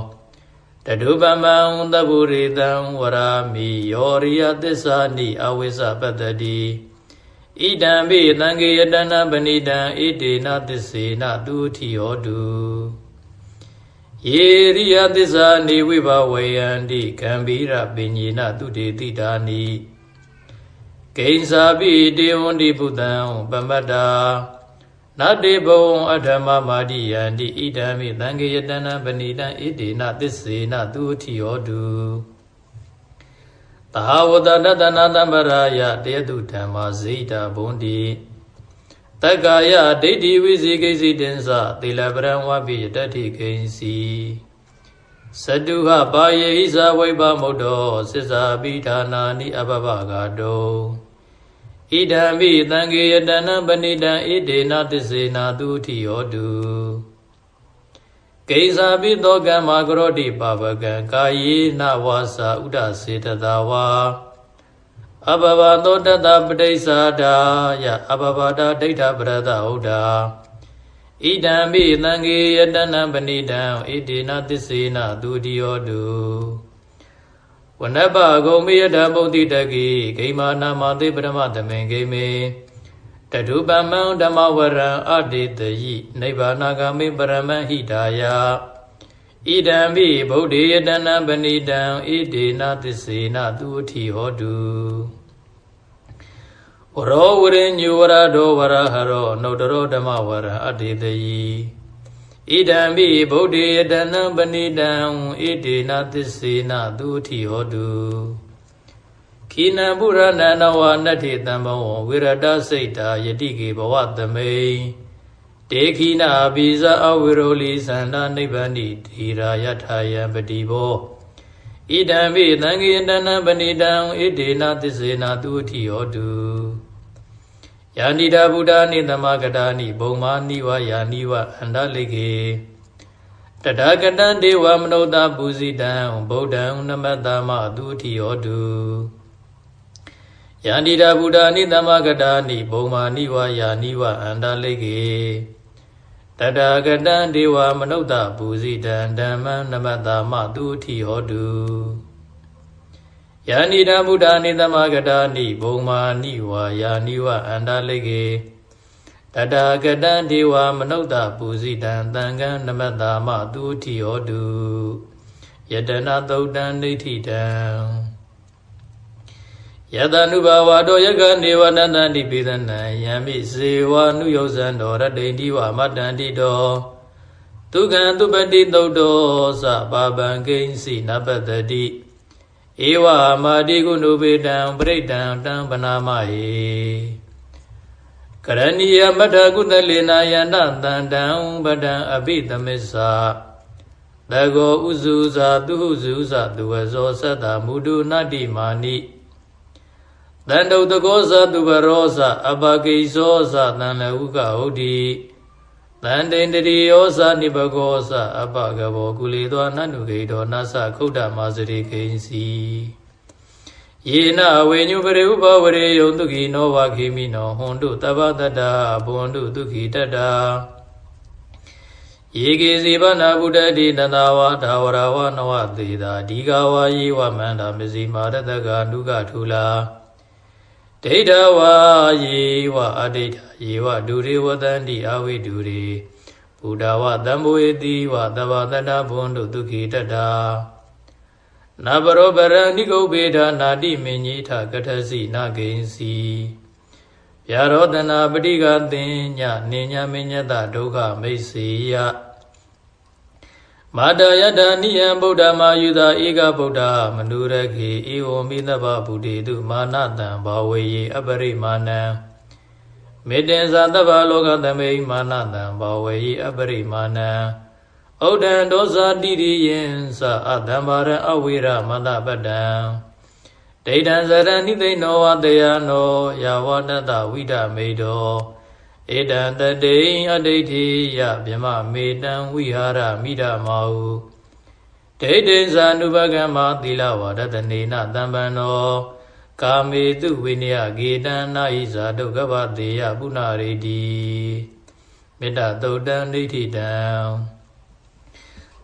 Speaker 2: တတုပမံသဗ္ဗုရိတံဝရာမိယောရိယသစ္စာနိအဝိဇ္ဇပတ္တတိဣဒံမိသံဃေတနံပဏိတံဣတေနသစ္စေနသူဝတိဟောတုယေရိယသစ္စာနိဝိဘဝေယံတိကံဗိရပညေနသူတေတိတာနိကိဉ္စာပိတေဝန္တိဘုဒ္ဓံပမတ္တာနတေဘုံအထမမာတိယန္တိဣဒံမိသံဃေယတနံပဏိတံဣတေနသစ္စေနသူအထိဟောတုသာဝတတတနာတံပရာယတေတုဓမ္မာဇိတာဘုံတိတက္ကာယဒိဋ္ဌိဝိဇိကိစီတင်္စသေလပရံဝပိတတ္ထိကိဉ္စီစတုဟပါယေဟိဇဝိပမုဒ္ဒောသစ္စာပိဌာနာနိအပပဂါတောဣဒံမိသံဃေယတနံပဏိတံဣတေနသစ္စေနသူအထိဟောတု ကိဉ္စာပိသောကမ္မကရောတိပါပကံကာယေနဝါစာဥဒစေတသာဝါအဘဘသောတတပဋိစ္ဆာဒာယအဘဘတာဒိဋ္ဌပရဒဟုတ်တာဣဒံမိသံဃေယတနံပဏိတံဣတိနသစ္စေနသူတိယောတုဝနပဂုံမေယတဗုဒ္ဓိတကိဂိမာနာမသေပရမသမေဂိမေတတုပမံဓမ္မဝရံအတေတယိနိဗ္ဗာနဂမေပရမဟိတာယဣဒံမိဗုဒ္ဓေယတနံပဏိတံဣတိနသစ္စေနသူအထိဟောတုဝရောဝရိညုဝရဒောဝရဟရောနုတရောဓမ္မဝရံအတေတယိဣဒံမိဗုဒ္ဓေယတနံပဏိတံဣတိနသစ္စေနသူအထိဟောတုခိနံပုရဏနဝနတ္ထိတံဘောဝိရတစိတ်တာယတိကေဘဝသမိတေခိနာပိဇအဝိရောလိသန္တာနိဗ္ဗာနိတိရာယထာယံပတိဘောဣဒံမိသံဃေတနံပဏိတံဣတိနသစ္စေနသူအထိဟောတုယာနိတာဗုဒ္ဓနိသမဂတာနိဘုံမာနိဝယာနိဝအန္တလိကေတတကတံဒေဝမနုဿပူဇိတံဗုဒ္ဓံနမတ္တမသူအထိဟောတုယာနိတာဗုဒ္ဓနိသမဂတာနိဘုံမာနိဝယာနိဝအန္တလိကေတတကတံဒေဝမနုဿပူဇိတံဓမ္မံနမတ္တမသူအထိဟောတုယာနိတာဗုဒ္ဓနိသမဂတာနိဘုံမာနိဝယာနိဝအန္တလိကေတတကတံဒေဝမနုဿပူဇိတံသံဃံနမတ္တမသူအထိဟောတုယတနာသုတ်တံဒိဋ္ဌိတံယတနုဘာဝတောယကနေဝနန္တတိပိသနံယံမိစေဝနုယောဇံတော်ရတိတိဝမတ္တန္တိတောဒုက္ခံသူပတိသုတ်တောသပါပံကိဉ္စီနပတ္တိဧဝမာတိကုဏုပေတံပရိတံတံပနာမဟေကရဏီယမထကုသလေနာယန္တတန္တံပဒံအဘိသမစ္ဆာတကောဥစုဇာသူဟုဇုဇသူဝဇောသတ္တမုဒုနတ္တိမာနိတန္တုတကောဇသူဘရောဇအပကိဇောဇတံလဟုကဟုတ်တိတန္တိန္တရိယောဇနိဘဂောဇအပကဘောကုလေသောနန္တုဂေတောနသခုဒ္ဓမာစရိကိဉ္စီယေနဝေညုပရိဥပဝရေယုံတုခိနောဝခိမိနောဟွန်တုတပ္ပတတ္တဘွန်တုဒုခိတတ္တယေကေစီဗနာဗုဒ္ဓတိတတဝါဒါဝရဝနဝသေတာဒီဃဝါယေဝမန္တာမစီမာရတကနုကထူလာဒိဋ္ဌဝါယေဝအဒိဋ္ဌယေဝဒုရေဝတန္တိအဝိဒုရေဘုဒ္ဓဝသံဘောေတိဝသဗ္ဗတတ္တဘွန်တုဒုခိတတ္တနဘရောပရဏိကုပေဒနာတိမင်ကြီးထကထစီနဂိဉ္စီဗျာရောတနာပဋိကသင်ညနေညမညတဒုက္ခမိတ်စေယမာတယတနိယံဗုဒ္ဓမာယုသာဧကဗုဒ္ဓမနုရခေဧဝံမိသဗ္ဗဗုဒ္ဓေတုမာနတံဘာဝေယေအပရိမာဏံမေတ္တင်္ဇာသဗ္ဗလောကသမိမာနတံဘာဝေယေအပရိမာဏံဩဒံဒောဇာတိရိယံသအတံဘာရံအဝိရမတပတ္တံဒိဋ္ဌံဇရဏိသိနောဝတယနောယာဝတတဝိဒမေတောဧတံတတိအဒိဋ္ဌိယဗြမမေတံဝိဟာရမိဒမောဒိဋ္ဌိဇာနုပကမ္မသီလဝဒတနေနတံပန္နောကာမေတုဝိနယဂေတံနာဟိဇာဒုက္ခဗတေယပုဏ္ဏရေတိမေတ္တသုတ်တံဒိဋ္ဌိတံ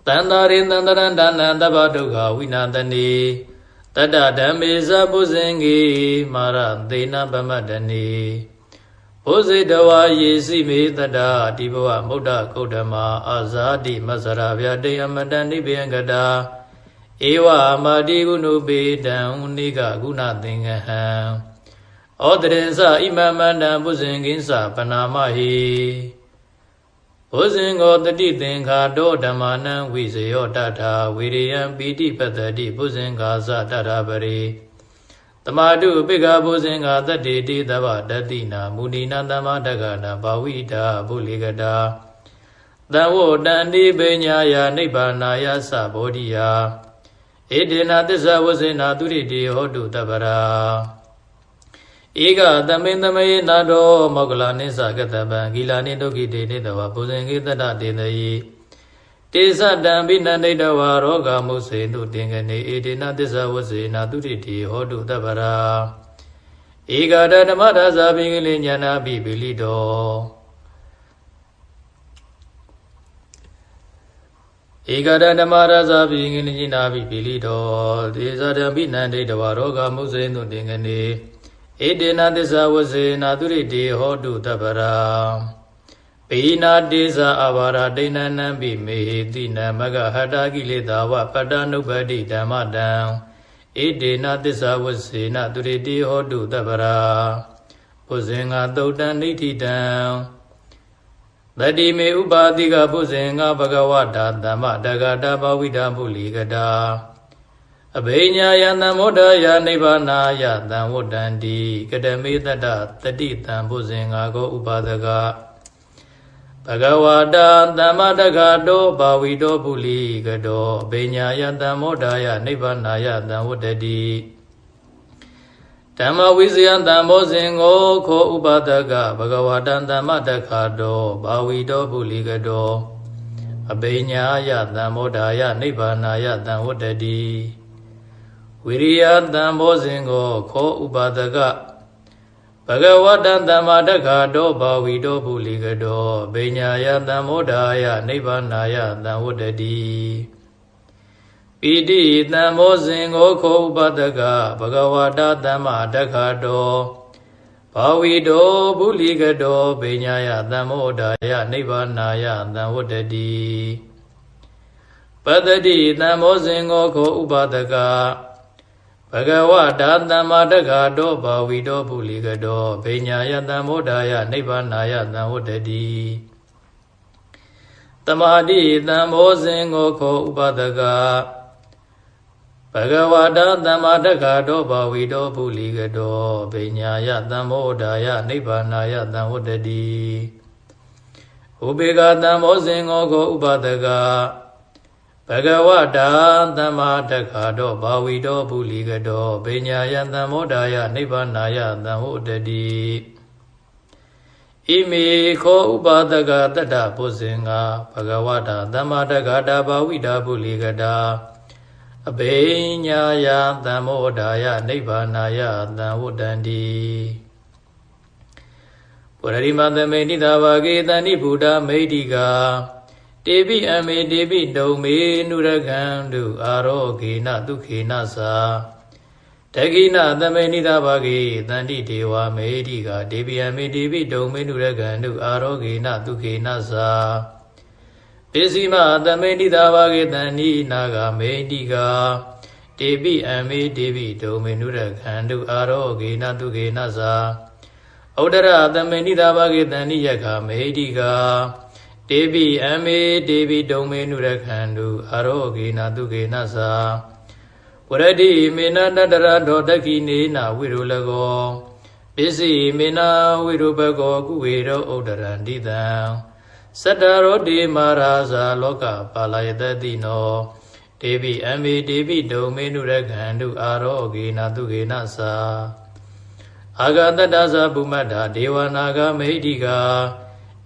Speaker 2: တန္တာရိသန္တရံဒါနံတဗ္ဗဒုက္ခဝိနာတနေတတ္တဓမ္မေဇပုဇင်္ဂေမာရသေနပမတ္တနေဘုဇိတဝါယေစီမေတ္တာဒီဘဝမုဒ္ဒကုဒ္ဓမာအာဇာတိမဇရာဗျာတေအမတနိဗ္ဗယံကတာဧဝမာတိကုဏုပေတံနိကဂုဏသင်္ကဟံဩတရေသဣမမန္တံပုဇင်္ဂိသပနာမဟိဘုဇင်္ဂောတတိသင်္ခါတောဓမ္မာနံဝိဇယောတထာဝိရိယံပိတိပတ္တိဘုဇင်္ဂါဇတထာပရိတမတုပိက္ခဘုဇင်္ဂါတတ္တိတိသဗ္ဗတတိနာမုဏိနာသမ္မာတက္ကနာဘာဝိတာဘုလိကတာသံဝတန္တိပညာယနိဗ္ဗာနာယသဘောဓိယဧတေနသစ္စာဝဇေနာသူရိတိဟောတုတပ္ပရာဧကသမိန်သမေနာတောမောကလနိစ္စကတပံဂီလာနိဒုက္ခိတေနိတဝဘုဇင်္ဂေတတတေတယိ တေဇတံဘိနန္ဒိတဝါရောဂမုစေတုတင်ကနေဧတေနသစ္စာဝစေနာတုတိတိဟောတုတပ္ပရာဧကဒဓမ္မဒါဇာပိကလိညာနာပိပိလိတောဧကဒဓမ္မဒါဇာပိကလိညာနာပိပိလိတောတေဇတံဘိနန္ဒိတဝါရောဂမုစေတုတင်ကနေဧတေနသစ္စာဝစေနာတုတိတိဟောတုတပ္ပရာပိနာတေဇာအဘာရဒိဏနံပိမေဟိတိနမဂဟတာကိလေသာဝပတ္တနုပ္ပတိဓမ္မတံဣတေနသစ္စာဝစေနသူရိတိဟောတုတပ္ပရာပုဇင်္ဂသုတ်တံဋိဋ္ဌိတံတတိမေဥပါတိကပုဇင်္ဂဘဂဝတာသမ္မတဂတာဘဝိတာပုလိကတာအဘိညာယံသမောဒယနိဗ္ဗာနာယသံဝတ္တန္တိကတမေတ္တတတိတံပုဇင်္ဂကိုဥပါဒကဘဂဝတာသမ္မတဂတောဘာဝိတောပုလိကတောအဘိညာယသံမောဒယနိဗ္ဗာနာယသံဝတ္တတိဓမ္မဝိဇယံသံမောဇင်ကိုခောဥပါဒကဘဂဝတာသမ္မတဂတောဘာဝိတောပုလိကတောအဘိညာယသံမောဒယနိဗ္ဗာနာယသံဝတ္တတိဝိရိယသံမောဇင်ကိုခောဥပါဒကဘဂဝတံသမ္မာတက္ခတောဘာဝိတောပုလိကတောဗိညာယသံမောဒာယနိဗ္ဗာနာယသံဝတ္တတိပိတိသံမောဇင်ကိုခောဥပါဒကဘဂဝတာသမ္မာတက္ခတောဘာဝိတောပုလိကတောဗိညာယသံမောဒာယနိဗ္ဗာနာယသံဝတ္တတိပတ္တိသံမောဇင်ကိုခောဥပါဒကဘဂဝတာသမ္မာတက္ခတောဘာဝိတောပုလိကတောဗိညာယသံမောဒာယနိဗ္ဗာနာယသံဝတ္တတိသမာဓိသံမောဇင်ကိုခောဥပါဒကဘဂဝတာသမ္မာတက္ခတောဘာဝိတောပုလိကတောဗိညာယသံမောဒာယနိဗ္ဗာနာယသံဝတ္တတိဥပေက္ခသံမောဇင်ကိုခောဥပါဒကဘဂဝတာသမ္မာတက္ခတောဘာဝိတောပုလိကတောဗိညာယသံမောဒာယနိဗ္ဗာနာယသံဝတ္တတိဣမေခောဥပါဒကတတ္တပုဇင်္ဂဘဂဝတာသမ္မာတက္ခတာဘာဝိတာပုလိကတာအဘိညာယသံမောဒာယနိဗ္ဗာနာယသံဝတ္တန္တိပုရရိမသမေနိသာဘာဂေတဏိဗုဒ္ဓမေဋ္ဌိကာတေပိအမေတေပိတုံမေနုရကံတုအာရောဂေနဒုခေနသာတကိနသမေနိသာဘာဂေတန္တိဒေဝမေဋ္ဌိကာတေပိအမေတေပိတုံမေနုရကံတုအာရောဂေနဒုခေနသာပိစီမသမေနိသာဘာဂေတန္တိနာဂမေဋ္ဌိကာတေပိအမေတေပိတုံမေနုရကံတုအာရောဂေနဒုခေနသာဩဒရသမေနိသာဘာဂေတန္တိယက္ခမေဋ္ဌိကာတေပိအမေတေပိတုံမေနုရခန္တုအာရောဂေနဒုခေနသာဝရတိမေနတတရတောတခိနေနဝိရုလကောပစ္စည်းမေနဝိရုပကောကုဝေရောဥဒရန္တိတံသတ္တရောတိမာရာဇာလောကပါလယတတိနောတေပိအမေတေပိတုံမေနုရခန္တုအာရောဂေနဒုခေနသာအာဂတတ္တသဗုမတ္တာဒေဝနာဂမေဋ္ဌိကာ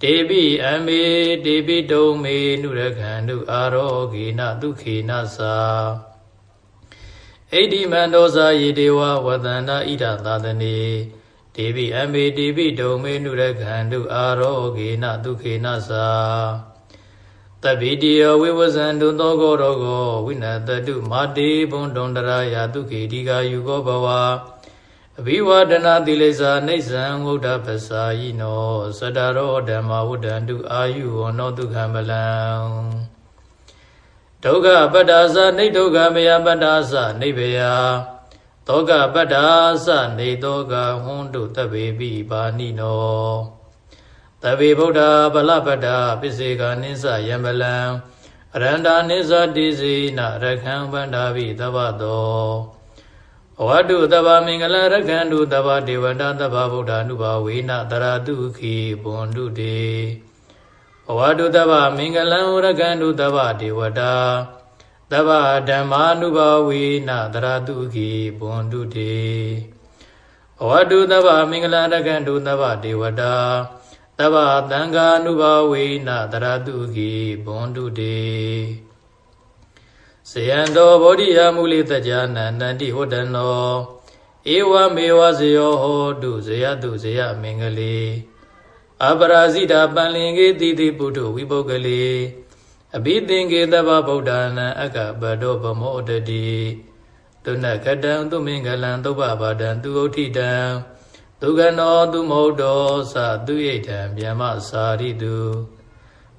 Speaker 2: တေပိအမေတေပိတုံမေနုရခန္တုအာရောဂေနဒုခေနသာဣတိမန္တောဇာယေဒေဝဝသန္တာဣဒသာသနေတေပိအမေတေပိတုံမေနုရခန္တုအာရောဂေနဒုခေနသာတပိတိယဝိဝဇန္တုသောကောရောကောဝိနတတုမာတေဘုံဒုံတရာယတုခေတိကာယုကောဘဝအဘိဝဒနာတိလိစ္ဆာနိစ္စံဝုဒ္ဓပ္ပစာယိနောသတ္တရောဓမ္မဝုဒ္ဒန္တုအာယုဝနောဒုက္ခမလံဒုက္ခပတ္တာသနိဒုက္ခမယပတ္တာသနိဗ္ဗယသောကပတ္တာသနေသောကဟွန်းတုတဗ္ဗေပိပါဏိနောတဗ္ဗေဗုဒ္ဓဗလပတ္တာပစ္စေကနိစ္စယံမလံအရန္တာနိစ္စတိစေနရခံဗန္ဓာဘိသဗ္ဗတောဝတ္တုတဗ္ဗမင်္ဂလရခန္တုတဗ္ဗဒေဝတာတဗ္ဗဗုဒ္ဓ ानु ဘာဝေနတရတုခိဘွန်တုတေဝတ္တုတဗ္ဗမင်္ဂလံရခန္တုတဗ္ဗဒေဝတာတဗ္ဗဓမ္မာနုဘာဝေနတရတုခိဘွန်တုတေဝတ္တုတဗ္ဗမင်္ဂလရခန္တုတဗ္ဗဒေဝတာ တဗ္ဗသံဃာနုဘဝေနတရတုခိဘွန်တုတေဇယံတောဗောဓိယမူလိတ္တကြာနန္တန္တိဟောတနောဧဝမေဝဇယောဟောတုဇယတုဇယမင်္ဂလေအပရာဇိတာပန္လင်္ကေတိတိပုထုဝိပုဂ္ဂလေအဘိသင်္ကေတဗ္ဗဗုဒ္ဓနာအကပတောဗမောတတိတုဏခတံသူမင်္ဂလံသုဘဘာဒံသူဥဋ္ဌိတံသူကနောသူမဟုတ်တောသသူဣဋ္ဌံဗျမစာရိတု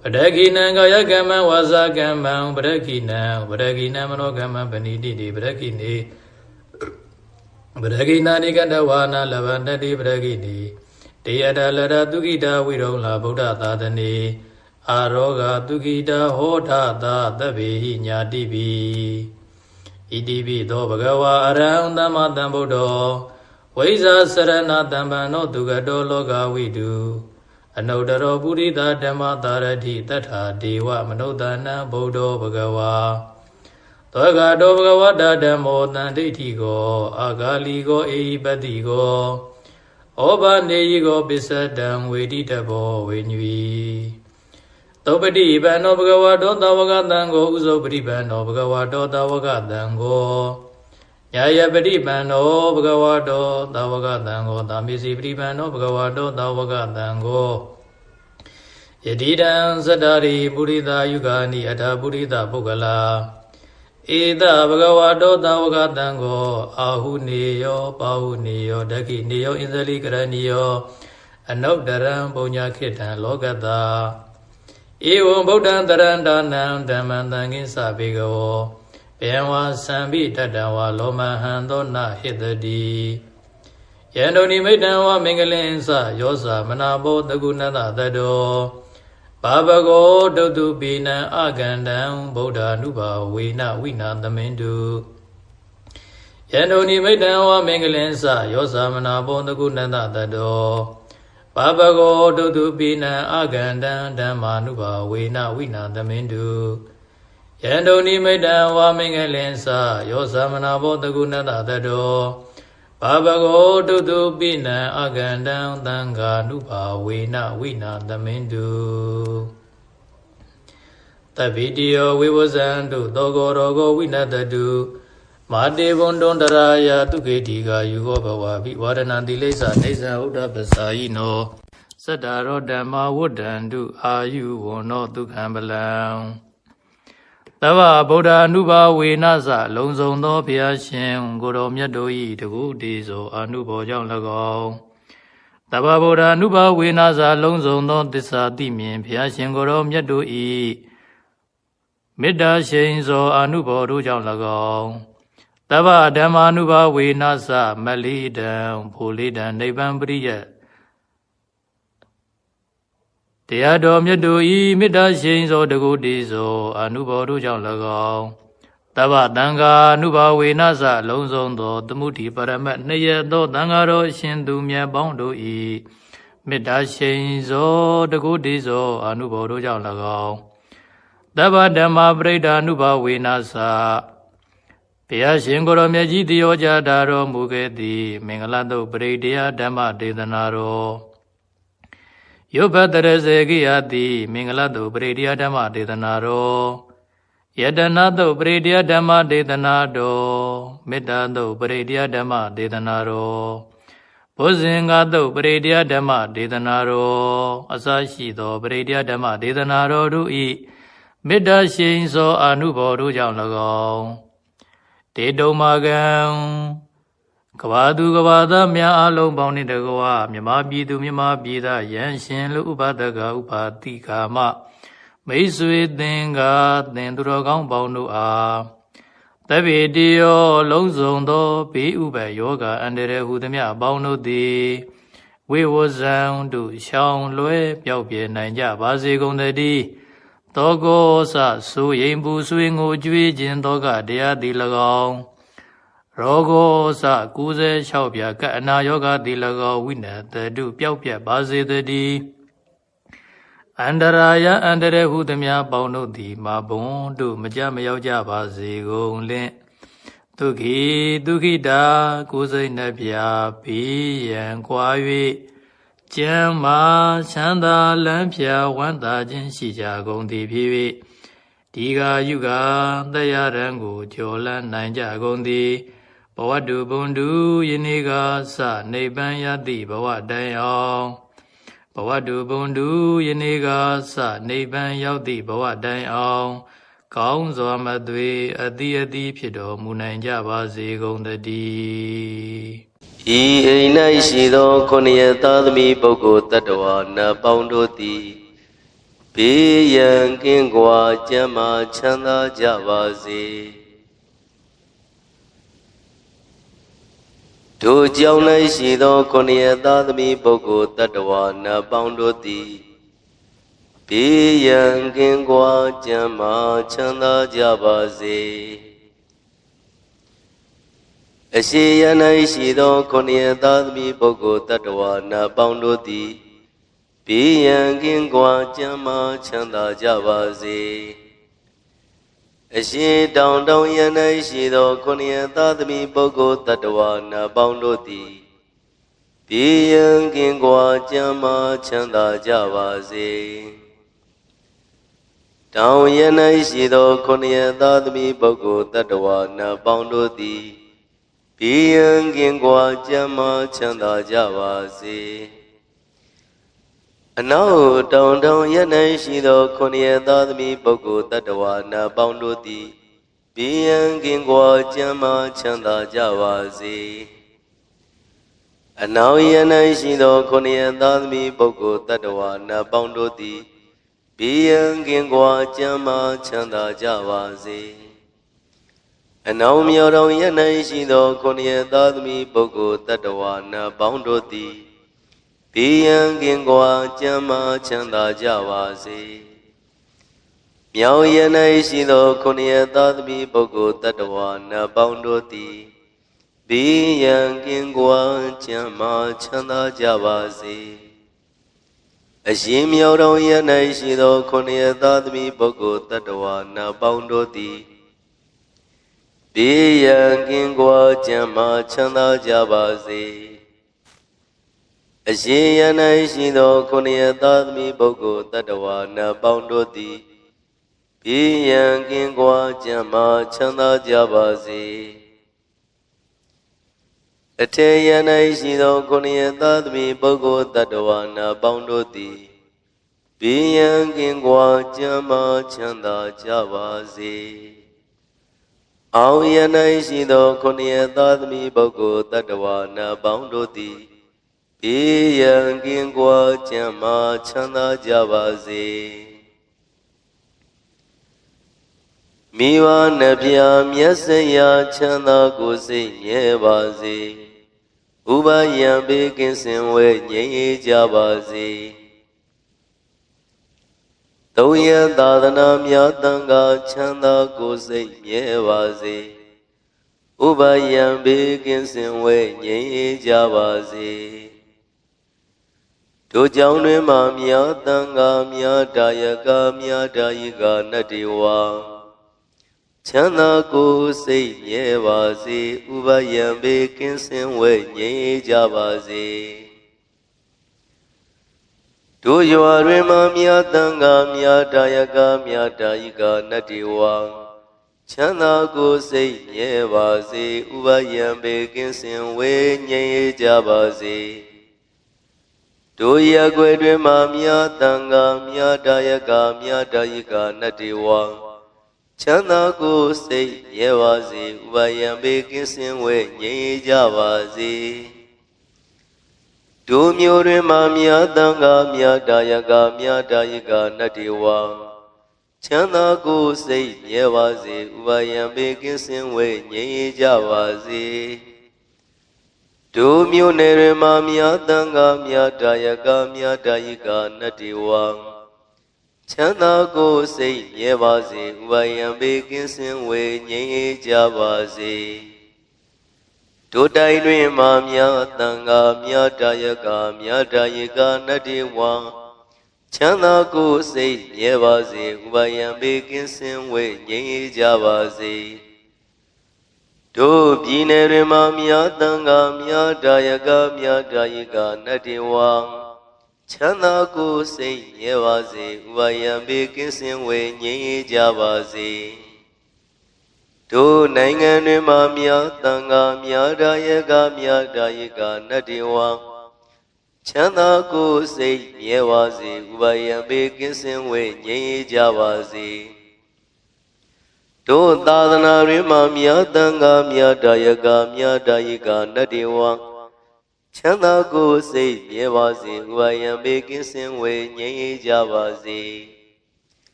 Speaker 2: ပဒကိနံကာယကမ္မံဝါစာကမ္မံပဒကိနံမနောကမ္မံပဏိတိတိပဒကိနေပဒကိနာနိကတဝါနာလဗန္တတိပဒကိနေတေယတလရတုကိတာဝိရုံလာဗုဒ္ဓသာသနေအာရောဂတုကိတာဟောထသာသဗ္ဗေဟိညာတိပိဣတိပိသောဘဂဝါအရဟံသမ္မာသမ္ဗုဒ္ဓောဝိဇာစရဏတံပံနောသူကတောလောကဝိတုအနုတ္တရောပုရိသဓမ္မသာရတိတထာဒေဝမနုဿာနံဗုဒ္ဓောဘဂဝါသောကတောဘဂဝတဓမ္မောတံဒိဋ္ဌိကောအာဂါလီကောအေဟိပတိကောဩဘာနေယိကောပစ္စတံဝေတိတဘောဝေညွီသောပတိပန္နောဘဂဝတောသဝကတံကိုဥဇောပတိပန္နောဘဂဝတောသဝကတံကိုညာယပတိပန္နောဘဂဝတောသဝကတံကိုသာမေစီပတိပန္နောဘဂဝတောသဝကတံကိုယတိတံသတ္တရိပုရိသယုဂာနိအထာပုရိသပုဂ္ဂလာဧတဘဂဝတောသဝကတံကိုအာဟုနေယောပါဟုနေယောဒက္ခိနေယောဣန္ဒလိကရဏီယောအနုတ္တရံပုညခိတံလောကတာဧဝံဗုဒ္ဓံတရန္တနံဓမ္မံသံဃိသဗေကဝောဘေဝါသံဘိတတဝါလောမဟံသောနဟိတတိယန္တုနိမိတံဝမင်္ဂလင်္စယောဇာမနာဘောတကုဏတတတောဘာဘဂောဒုတုပိနံအကန္တံဗုဒ္ဓ ानु ဘာဝေနဝိနာသမင်တုယန္တုနိမိတံဝမင်္ဂလင်္စယောဇာမနာဘောတကုဏတတတောဘာဘဂောဒုတုပိနံအကန္တံဓမ္မာနုဘာဝေနဝိနာသမင်တုယန္တုနိမိတံဝမင်္ဂလင်္စယောဇာမနာဘောတကုဏတတတောဘာဘဂောဒုတုပိနံအကန္တံသံဃာနုဘာဝေနဝိနာသမင်တုသဗ္ဗိတိယောဝိဝဇံတုသောကောရောဂောဝိနတတုမာတေဘွန်တွန်တရာယတုခေတိကာယူဟောဘဝပိဝါဒနာတိလိစ္ဆာနေဇာဥဒ္ဒပစာယိနောသတ္တရောဓမ္မဝဋ္ဌန္တုအာယုဝနောဒုက္ခံပလံသဗ္ဗဗုဒ္ဓ ानु ဘာဝေနသလုံးစုံသောဘုရားရှင်ကိုယ်တော်မြတ်တို့၏တကုတေဇောအနုဘောကြောင့်၎င်းသဗ္ဗဗုဒ္ဓ ानु ဘာဝေနသလုံးစုံသောသစ္စာသိမြင်ဘုရားရှင်ကိုယ်တော်မြတ်တို့၏မေတ္တာရှိန်ဇောအနုဘောတို့ကြောင့်၎င်းသဗ္ဗဓမ္မာ ानु ဘာဝေနသမလိတံဖိုလိတံနိဗ္ဗာန်ပရိယတရားတော်မြတ်တို့ဤမေတ္တာရှိန်သောတကုတေဇောအနုဘောတို့ကြောင့်၎င်းသဗ္ဗသံဃာ ानु ဘာဝေနသလုံးစုံသောသမုဒိပရမတ်နှစ်ရသောသံဃာတော်အရှင်သူမြတ်ပေါင်းတို့ဤမေတ္တာရှိန်သောတကုတေဇောအနုဘောတို့ကြောင့်၎င်းသဗ္ဗဓမ္မာပရိဒာ ानु ဘာဝေနသဘုရားရှင်ကိုယ်တော်မြတ်ကြီးတယောကြတာတော်မူခဲ့သည်မင်္ဂလတုပရိဒေယဓမ္မဒေသနာတော်ယုဘတရစေကိယတိမင်္ဂလတုပရိဒေယဓမ္မဒေသနာတော်ယတနာတုပရိဒေယဓမ္မဒေသနာတော်မေတ္တာတုပရိဒေယဓမ္မဒေသနာတော်ဘုဇင်္ဂတုပရိဒေယဓမ္မဒေသနာတော်အစရှိသောပရိဒေယဓမ္မဒေသနာတော်တို့ဤမေတ္တာရှိန်သောအနုဘောတို့ကြောင့်၎င်းတေတုံမာကံကဘာသူကဘာသားများအလုံးပေါင်းနှင့်တကွာမြမပြည်သူမြမပြည်သားယံရှင်လူဥပဒကဥပါတိကာမမိတ်ဆွေသင်္ကာသင်သူတော်ကောင်းပေါင်းတို့အားသဗ္ဗေတိယောလုံးစုံသောဘေးဥပယောဂအန္တရာယ်ဟုသမျှအပေါင်းတို့သည်ဝိဝဇံတို့ရှောင်လွဲပြောက်ပြဲနိုင်ကြပါစေကုန်သတည်းသောကောစဆိုရင်ပူဆွေငိုကြွေးခြင်းသောကတရားသည်၎င်းရောဂောစ96ပြကပ်အနာယောဂသည်၎င်းဝိနတတုပျောက်ပြတ်ပါစေတည်းအန္တရာယအန္တရဟုသမျှပေါင်းတို့သည်မဘုံတို့မကြမရောက်ကြပါစေကုန်လင့်ဒုက္ခိတာကိုယ်စိတ်နှပြဘေးရန်ကွာ၍ ကျမ်းမာချမ်းသာလမ်းဖြာဝမ်းသာခြင်းရှိကြကုန်သည်ဖြစ်၍ဒီဃာယုဂါတရားရန်ကိုကျော်လန်းနိုင်ကြကုန်သည်ဘဝတုဘုံတုယနေ့ကစနိဗ္ဗာန်ရသည့်ဘဝတိုင်အောင်ဘဝတုဘုံတုယနေ့ကစနိဗ္ဗာန်ရောက်သည့်ဘဝတိုင်အောင်ကောင်းစွာမသွေအတိအတိဖြစ်တော်မူနိုင်ကြပါစေကုန်သတည်း
Speaker 3: ဤအိမ်၌ရှိသောခုနှစ်ရသားသမီးပုဂ္ဂိုလ်တ attva နတ်ပေါင်းတို့သည်ဘေးရန်ကင်းကွာကျမ်းမာချမ်းသာကြပါစေထိုကြောင့်၌ရှိသောခုနှစ်ရသားသမီးပုဂ္ဂိုလ်တ attva နတ်ပေါင်းတို့သည်ဘေးရန်ကင်းကွာကျမ်းမာချမ်းသာကြပါစေအရှိယ၌ရှိသောခုနှစ်ရသားသမီးပုဂ္ဂိုလ်တ attva နတ်ပေါင်းတို့သည်ဘေးရန်ကင်းကွာကျမ်းမာချမ်းသာကြပါစေအရှိတောင်တောင်ယ၌ရှိသောခုနှစ်ရသားသမီးပုဂ္ဂိုလ်တ attva နတ်ပေါင်းတို့သည်ဘေးရန်ကင်းကွာကျမ်းမာချမ်းသာကြပါစေတောင်ယ၌ရှိသောခုနှစ်ရသားသမီးပုဂ္ဂိုလ်တ attva နတ်ပေါင်းတို့သည်ဘေးရန်ကင်းကွာကျမ်းမာချမ်းသာကြပါစေအနောက်တောင်တောင်ယ၌ရှိသောခုနှစ်ရသားသမီးပုဂ္ဂိုလ်တ attva နတ်ပေါင်းတို့သည်ဘေးရန်ကင်းကွာကျမ်းမာချမ်းသာကြပါစေအနောက်ယ၌ရှိသောခုနှစ်ရသားသမီးပုဂ္ဂိုလ်တ attva နတ်ပေါင်းတို့သည်ဘေးရန်ကင်းကွာကျမ်းမာချမ်းသာကြပါစေအနောက်မြောက်တောင်ယ၌ရှိသောခုနှစ်ရသားသမီးပုဂ္ဂိုလ်တ attva နတ်ပေါင်းတို့သည်ဘေးရန်ကင်းကွာကျမ်းမာချမ်းသာကြပါစေမြောက်ယ၌ရှိသောခုနှစ်ရသားသမီးပုဂ္ဂိုလ်တ attva နတ်ပေါင်းတို့သည်ဘေးရန်ကင်းကွာကျမ်းမာချမ်းသာကြပါစေအရှင်မြောက်တောင်ယ၌ရှိသောခုနှစ်ရသားသမီးပုဂ္ဂိုလ်တ attva နတ်ပေါင်းတို့သည်ဘေးရန်ကင်းကွာကျမ်းမာချမ်းသာကြပါစေအရှင်ယ၌ရှိသောခုနှစ်ရသားသမီးပုဂ္ဂိုလ်တ attva နတ်ပေါင်းတို့သည်ဘေးရန်ကင်းကွာကျမ်းမာချမ်းသာကြပါစေအထေယ၌ရှိသောခုနှစ်ရသားသမီးပုဂ္ဂိုလ်တ attva နတ်ပေါင်းတို့သည်ဘေးရန်ကင်းကွာကျမ်းမာချမ်းသာကြပါစေအောင်ယ၌ရှိသောခုနှစ်ရသားသမီးပုဂ္ဂိုလ်တ attva နတ်ပေါင်းတို့သည်ဘေးရန်ကင်းကွာကျမ်းမာချမ်းသာကြပါစေမိဘနှဖျားမျက်စိရာချမ်းသာကိုယ်စိတ်မြဲပါစေဥပယံဘေးကင်းစင်ဝဲငြိမ်းအေးကြပါစေသုံးရသာသနာမြတ်တန်ခါချမ်းသာကိုယ်စိတ်မြဲပါစေဥပယံဘေးကင်းစင်ဝဲငြိမ်းအေးကြပါစေတို့ကြောင့်တွင်မှမြတ်တန်ခါမြတ်တာယကမြတ်တာယိကနတ္တိဝါချမ်းသာကိုယ်စိတ်မြဲပါစေဥပယံဘေးကင်းစင်ဝဲငြိမ်းအေးကြပါစေတို့ရွာတွင်မှမြတ်တန်ခါမြတ်တာယကမြတ်တာယိကနတ္တိဝါချမ်းသာကိုယ်စိတ်မြဲပါစေဥပယံဘေးကင်းစင်ဝဲငြိမ်းအေးကြပါစေတို့ရက်ွယ်တွင်မှမြတ်တန်ခါမြတ်တာယကမြတ်တာယိကနတ္တိဝါချမ်းသာကိုယ်စိတ်မြဲပါစေဥပယံဘေးကင်းစင်ဝဲငြိမ်းအေးကြပါစေတို့မျိုးတွင်မှမြတ်တန်ခါမြတ်တာယကမြတ်တာယိကနတ္တိဝါချမ်းသာကိုယ်စိတ်မြဲပါစေဥပယံဘေးကင်းစင်ဝဲငြိမ်းအေးကြပါစေတို့မျိုးနယ်တွင်မှမြတ်တန်ခါမြတ်တာယကမြတ်တာယိကနတ္တိဝါချမ်းသာကိုယ်စိတ်မြဲပါစေဥပယံဘေးကင်းစင်ဝေငြိမ်းအေးကြပါစေတို့တိုင်းတွင်မှမြတ်တန်ခါမြတ်တာယကမြတ်တာယိကနတ္တိဝါချမ်းသာကိုယ်စိတ်မြဲပါစေဥပယံဘေးကင်းစင်ဝေငြိမ်းအေးကြပါစေတို့ပြည်နယ်တွင်မှမြတ်တန်ခါမြတ်တာယကမြတ်တာယိကနတ္တိဝါ ချမ်းသာကိုယ်စိတ်မြဲပါစေဥပါယံဘေးကင်းစင်ဝေငြိမ်းအေးကြပါစေတို့နိုင်ငံတွင်မှမြတ်တန်ခါမြတ်ဒါယကမြတ်ဒါယကနတ္တိဝါချမ်းသာကိုယ်စိတ်မြဲပါစေဥပါယံဘေးကင်းစင်ဝေငြိမ်းအေးကြပါစေတို့သာသနာတွင်မှမြတ်တန်ခါမြတ်ဒါယကမြတ်ဒါယကနတ္တိဝါချမ်းသာကိုယ်စိတ်မြဲပါစေဥပါယံဘေးကင်းစင်ဝေငြိမ်းအေးကြပါစေ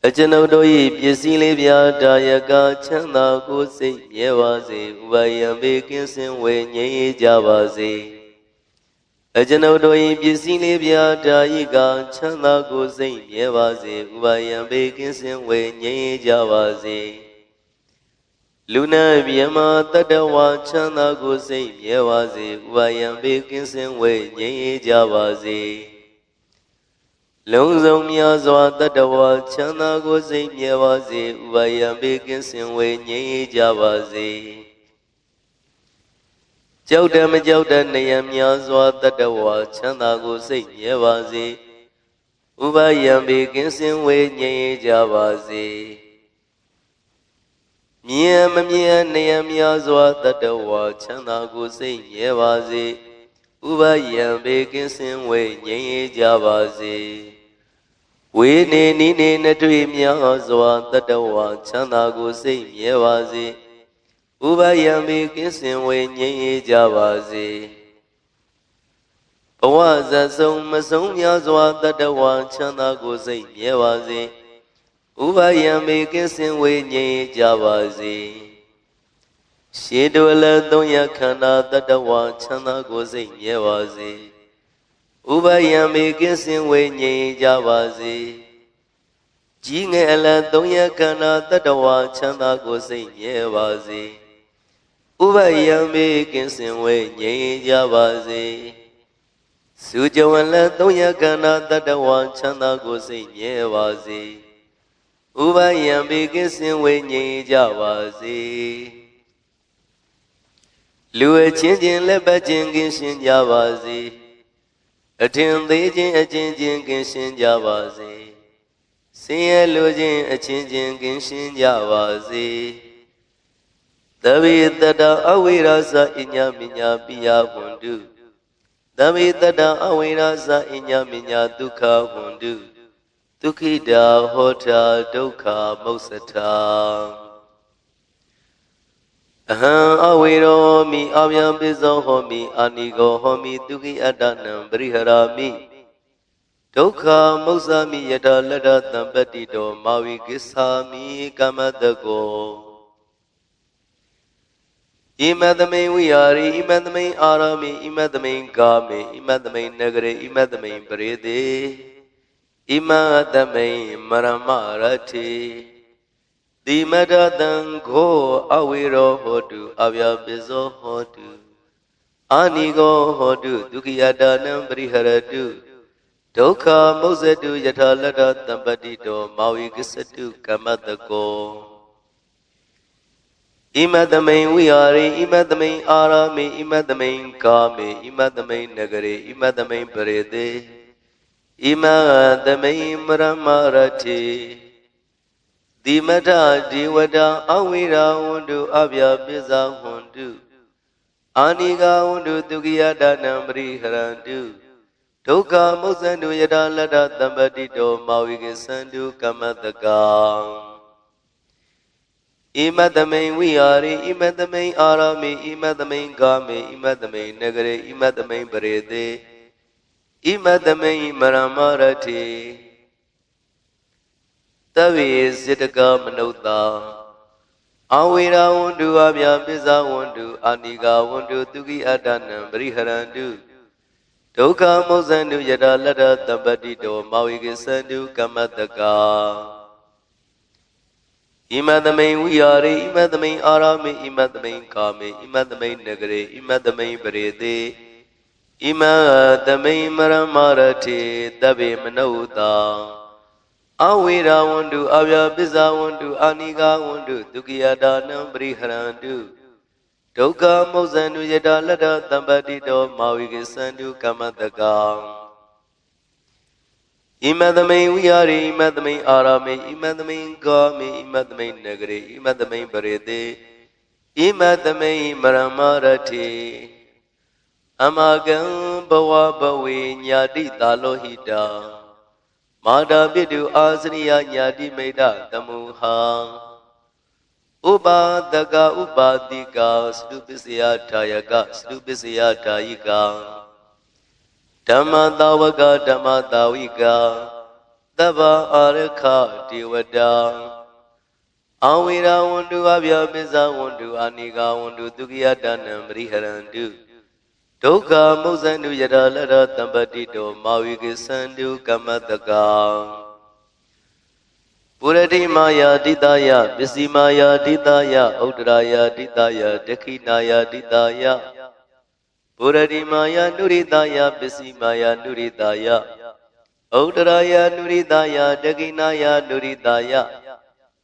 Speaker 3: အကျွန်ုပ်တို့၏ပစ္စည်းလေးပြာဒါယကချမ်းသာကိုယ်စိတ်မြဲပါစေဥပါယံဘေးကင်းစင်ဝေငြိမ်းအေးကြပါစေအကျွန်ုပ်တို့၏ပစ္စည်းလေးပြာဒါယကချမ်းသာကိုယ်စိတ်မြဲပါစေဥပါယံဘေးကင်းစင်ဝေငြိမ်းအေးကြပါစေလူနာမြမတတ္တဝါချမ်းသာကိုယ်စိတ်မြဲပါစေဥပါယံဘေးကင်းစင်ဝေငြိမ်းအေးကြပါစေလုံးစုံများစွာတတ္တဝါချမ်းသာကိုယ်စိတ်မြဲပါစေဥပါယံဘေးကင်းစင်ဝေငြိမ်းအေးကြပါစေကြောက်တယ်မကြောက်တဲ့နေရများစွာတတ္တဝါချမ်းသာကိုယ်စိတ်မြဲပါစေဥပါယံဘေးကင်းစင်ဝေငြိမ်းအေးကြပါစေမြင်မမြင်နေရများစွာတတ္တဝါချမ်းသာကိုယ်စိတ်မြဲပါစေဥပါယံဘေးကင်းစင်ဝေငြိမ်းအေးကြပါစေဝေနေနိနေနှတွေ့များစွာတတ္တဝါချမ်းသာကိုယ်စိတ်မြဲပါစေဥပါယံဘေးကင်းစင်ဝေငြိမ်းအေးကြပါစေဘဝဇတ်ဆုံးမဆုံးများစွာတတ္တဝါချမ်းသာကိုယ်စိတ်မြဲပါစေဥပါယံဘေးကင်းစင်ဝေငြိမ်းအေးကြပါစေရှေတုအလသုံးရခန္ဓာတတ္တဝါချမ်းသာကိုယ်စိတ်မြဲပါစေဥပါယံဘေးကင်းစင်ဝေငြိမ်းအေးကြပါစေကြီးငယ်အလသုံးရခန္ဓာတတ္တဝါချမ်းသာကိုယ်စိတ်မြဲပါစေဥပါယံဘေးကင်းစင်ဝေငြိမ်းအေးကြပါစေစုကြဝလသုံးရခန္ဓာတတ္တဝါချမ်းသာကိုယ်စိတ်မြဲပါစေဥပါယံဘေးကင်းစင်ဝေငြိမ်းအေးကြပါစေလူအချင်းချင်းလက်ပတ်ချင်းကင်းရှင်းကြပါစေအထင်သေးခြင်းအချင်းချင်းကင်းရှင်းကြပါစေဆင်းရဲလိုခြင်းအချင်းချင်းကင်းရှင်းကြပါစေသဗ္ဗေတတအဝိရဇအညမညာပိယဝန္တုသဗ္ဗေတတအဝိရဇအညမညာဒုက္ခဝန္တုဒုက္ခိတာဟောတာဒုက္ခမုစ္စတာအဟံအဝေရောမိအဗျံပိဇောဟောမိအာနိကောဟောမိဒုက္ခိအတ္တနံပရိဟရာမိဒုက္ခမုစ္ဆာမိယတလတ္တသံပတ္တိတောမာဝိကိစ္ဆာမိကမ္မတကောဣမတမိန်ဝိဟာရိဣမတမိန်အာရမိဣမတမိန်ကာမေဣမတမိန်နဂရေဣမတမိန်ပရိသေဣမတမိန်မရမရတိတိမတတံခောအဝေရောဟောတုအဗျာပိဇောဟောတုအာနိကောဟောတုဒုက္ခိယတနံပရိဟရတုဒုက္ခမုစ္ဆတုယထာလတ္တသံပတ္တိတောမာဝိကိစ္စတုကမ္မတကောဣမတမိန်ဝိဟာရိဣမတမိန်အာရမိဣမတမိန်ကာမေဣမတမိန်နဂရေဣမတမိန်ပရိသေဣမတမိန်မရမရတိတိမထဒေဝတာအဝိရာဝန္တုအဗျာပိဇာဝန္တုအာနိကဝန္တုဒုက္ခိယတနံပရိဟရန္တုဒုက္ခမုစ္ဆန္တုယထာလတ္တသံပတ္တိတောမာဝိကိသန္တုကမ္မတကံဣမတမိန်ဝိဟာရိဣမတမိန်အာရမိဣမတမိန်ကာမေဣမတမိန်နဂရေဣမတမိန်ပရိသေဣမတမိန်မရမရတိသဗ္ဗေစေတကမနုဿာအဝေရာဝန္တုအဗျာပိဇာဝန္တုအာနိကဝန္တုဒုက္ခိအတ္တနံပရိဟရန္တုဒုက္ခမုစ္ဆန္တုယထာလတ္တသံပတ္တိတောမာဝိကိသန္တုကမ္မတကာဣမတမိန်ဝိဟာရိဣမတမိန်အာရမိဣမတမိန်ကာမေဣမတမိန်နဂရေဣမတမိန်ပရိသေဣမတမိန်မရမရတိသဗ္ဗေမနုဿာအဝေရာဝန္တုအဗျာပိဇာဝန္တုအာနိကဝန္တုဒုက္ခိယတာနံပရိဟရန္တုဒုက္ခမုစ္ဆန္တုယထာလတ္တသံပတ္တိတောမာဝိကိသန္တုကမ္မတကံဣ Imadamain Viari, Imadamain Arame, Imadamain Gami, Imadamain Nagari, Imadamain Barede, Imadamain Maramarati, Amagan Bawa Bawi, Nyadi Talohida, Mada Bidu Azriya Nyadi Meda Tamuha, Uba Daga Uba Diga, Slupisia Tayaga, Slupisia Tayiga. Dhamma Davaga Dhamma Daviga Dava Arakha Devada Awira Wundu Abhya Biza Wundu Aniga Wundu Dugiya Dhanam Riharandu Doka Muzandu Yadalara Tambadito Mavigi Sandu Kamataka Purati Maya Ditaya Visimaya Ditaya Udraya Ditaya Dakhinaya Ditaya Purati Maya Nuridaya Visimaya Nuridaya Udraya Nuridaya Dakhinaya Nuridaya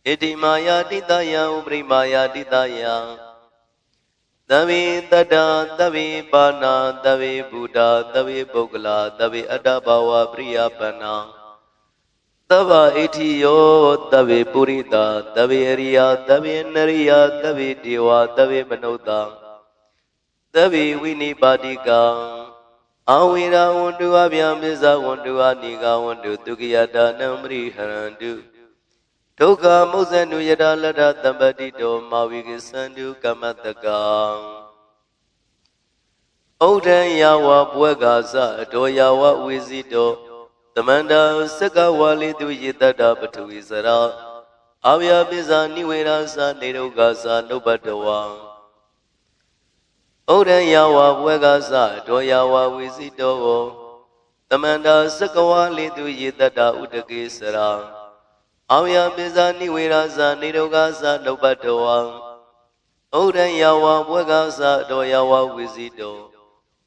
Speaker 3: Iti Maya Ditaya Umri Maya Ditaya Davi Tada Davi Bana Davi Buddha Davi Bogla Davi Adabhawa Priyapana Dava Itiyo Davi Purita Davi Ariya Davi Nariya Davi Deva Davi Manoda Davi Vinipadiga Awira Wundu Abhyamiza Wundu Aniga Wundu Dugiyada Namri Harandu Doka Muzandu Yadalada Tambadito Mavigi Sandu Kamataka Oden Yawa Bwagaza Doyawa Wizito Tamanda Sakawali Duyidada Batuizara Abhyamiza Niwirasa Nirogasa Nobadawa Oden Yawa Bwagaza Doyawa Wizito Tamanda Sakawali Duyidada Udagisara Avya Bizani Viraza Nirogasa Nobatoa Oden Yawa Bwagaza Doyawa Wizito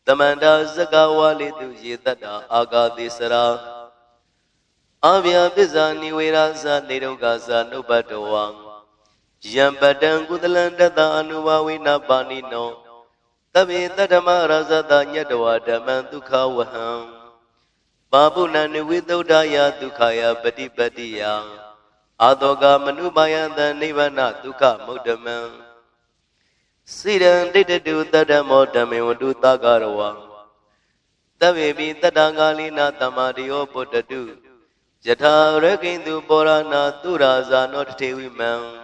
Speaker 3: Tamanda Sakawali Duyidada Agadisara Avya Bizani Viraza Nirogasa Nobatoa Yambadan Gudlandada Anuvavina Banino Tabi Tadama Razada Nyadawa Damanduka Waham Babunani Vidodaya Dukaya Badibadiya Adoga Manubaya the Nivana Duka Mudaman Sidan Didu Tadamo Damiwadu Tagarawa Tabi Tadangalina Tamadio Potadu Jata Regindu Borana Turaza Not Tewiman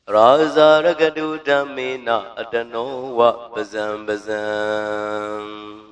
Speaker 3: Raza Ragadu Damina Adano Wa Bazam Bazam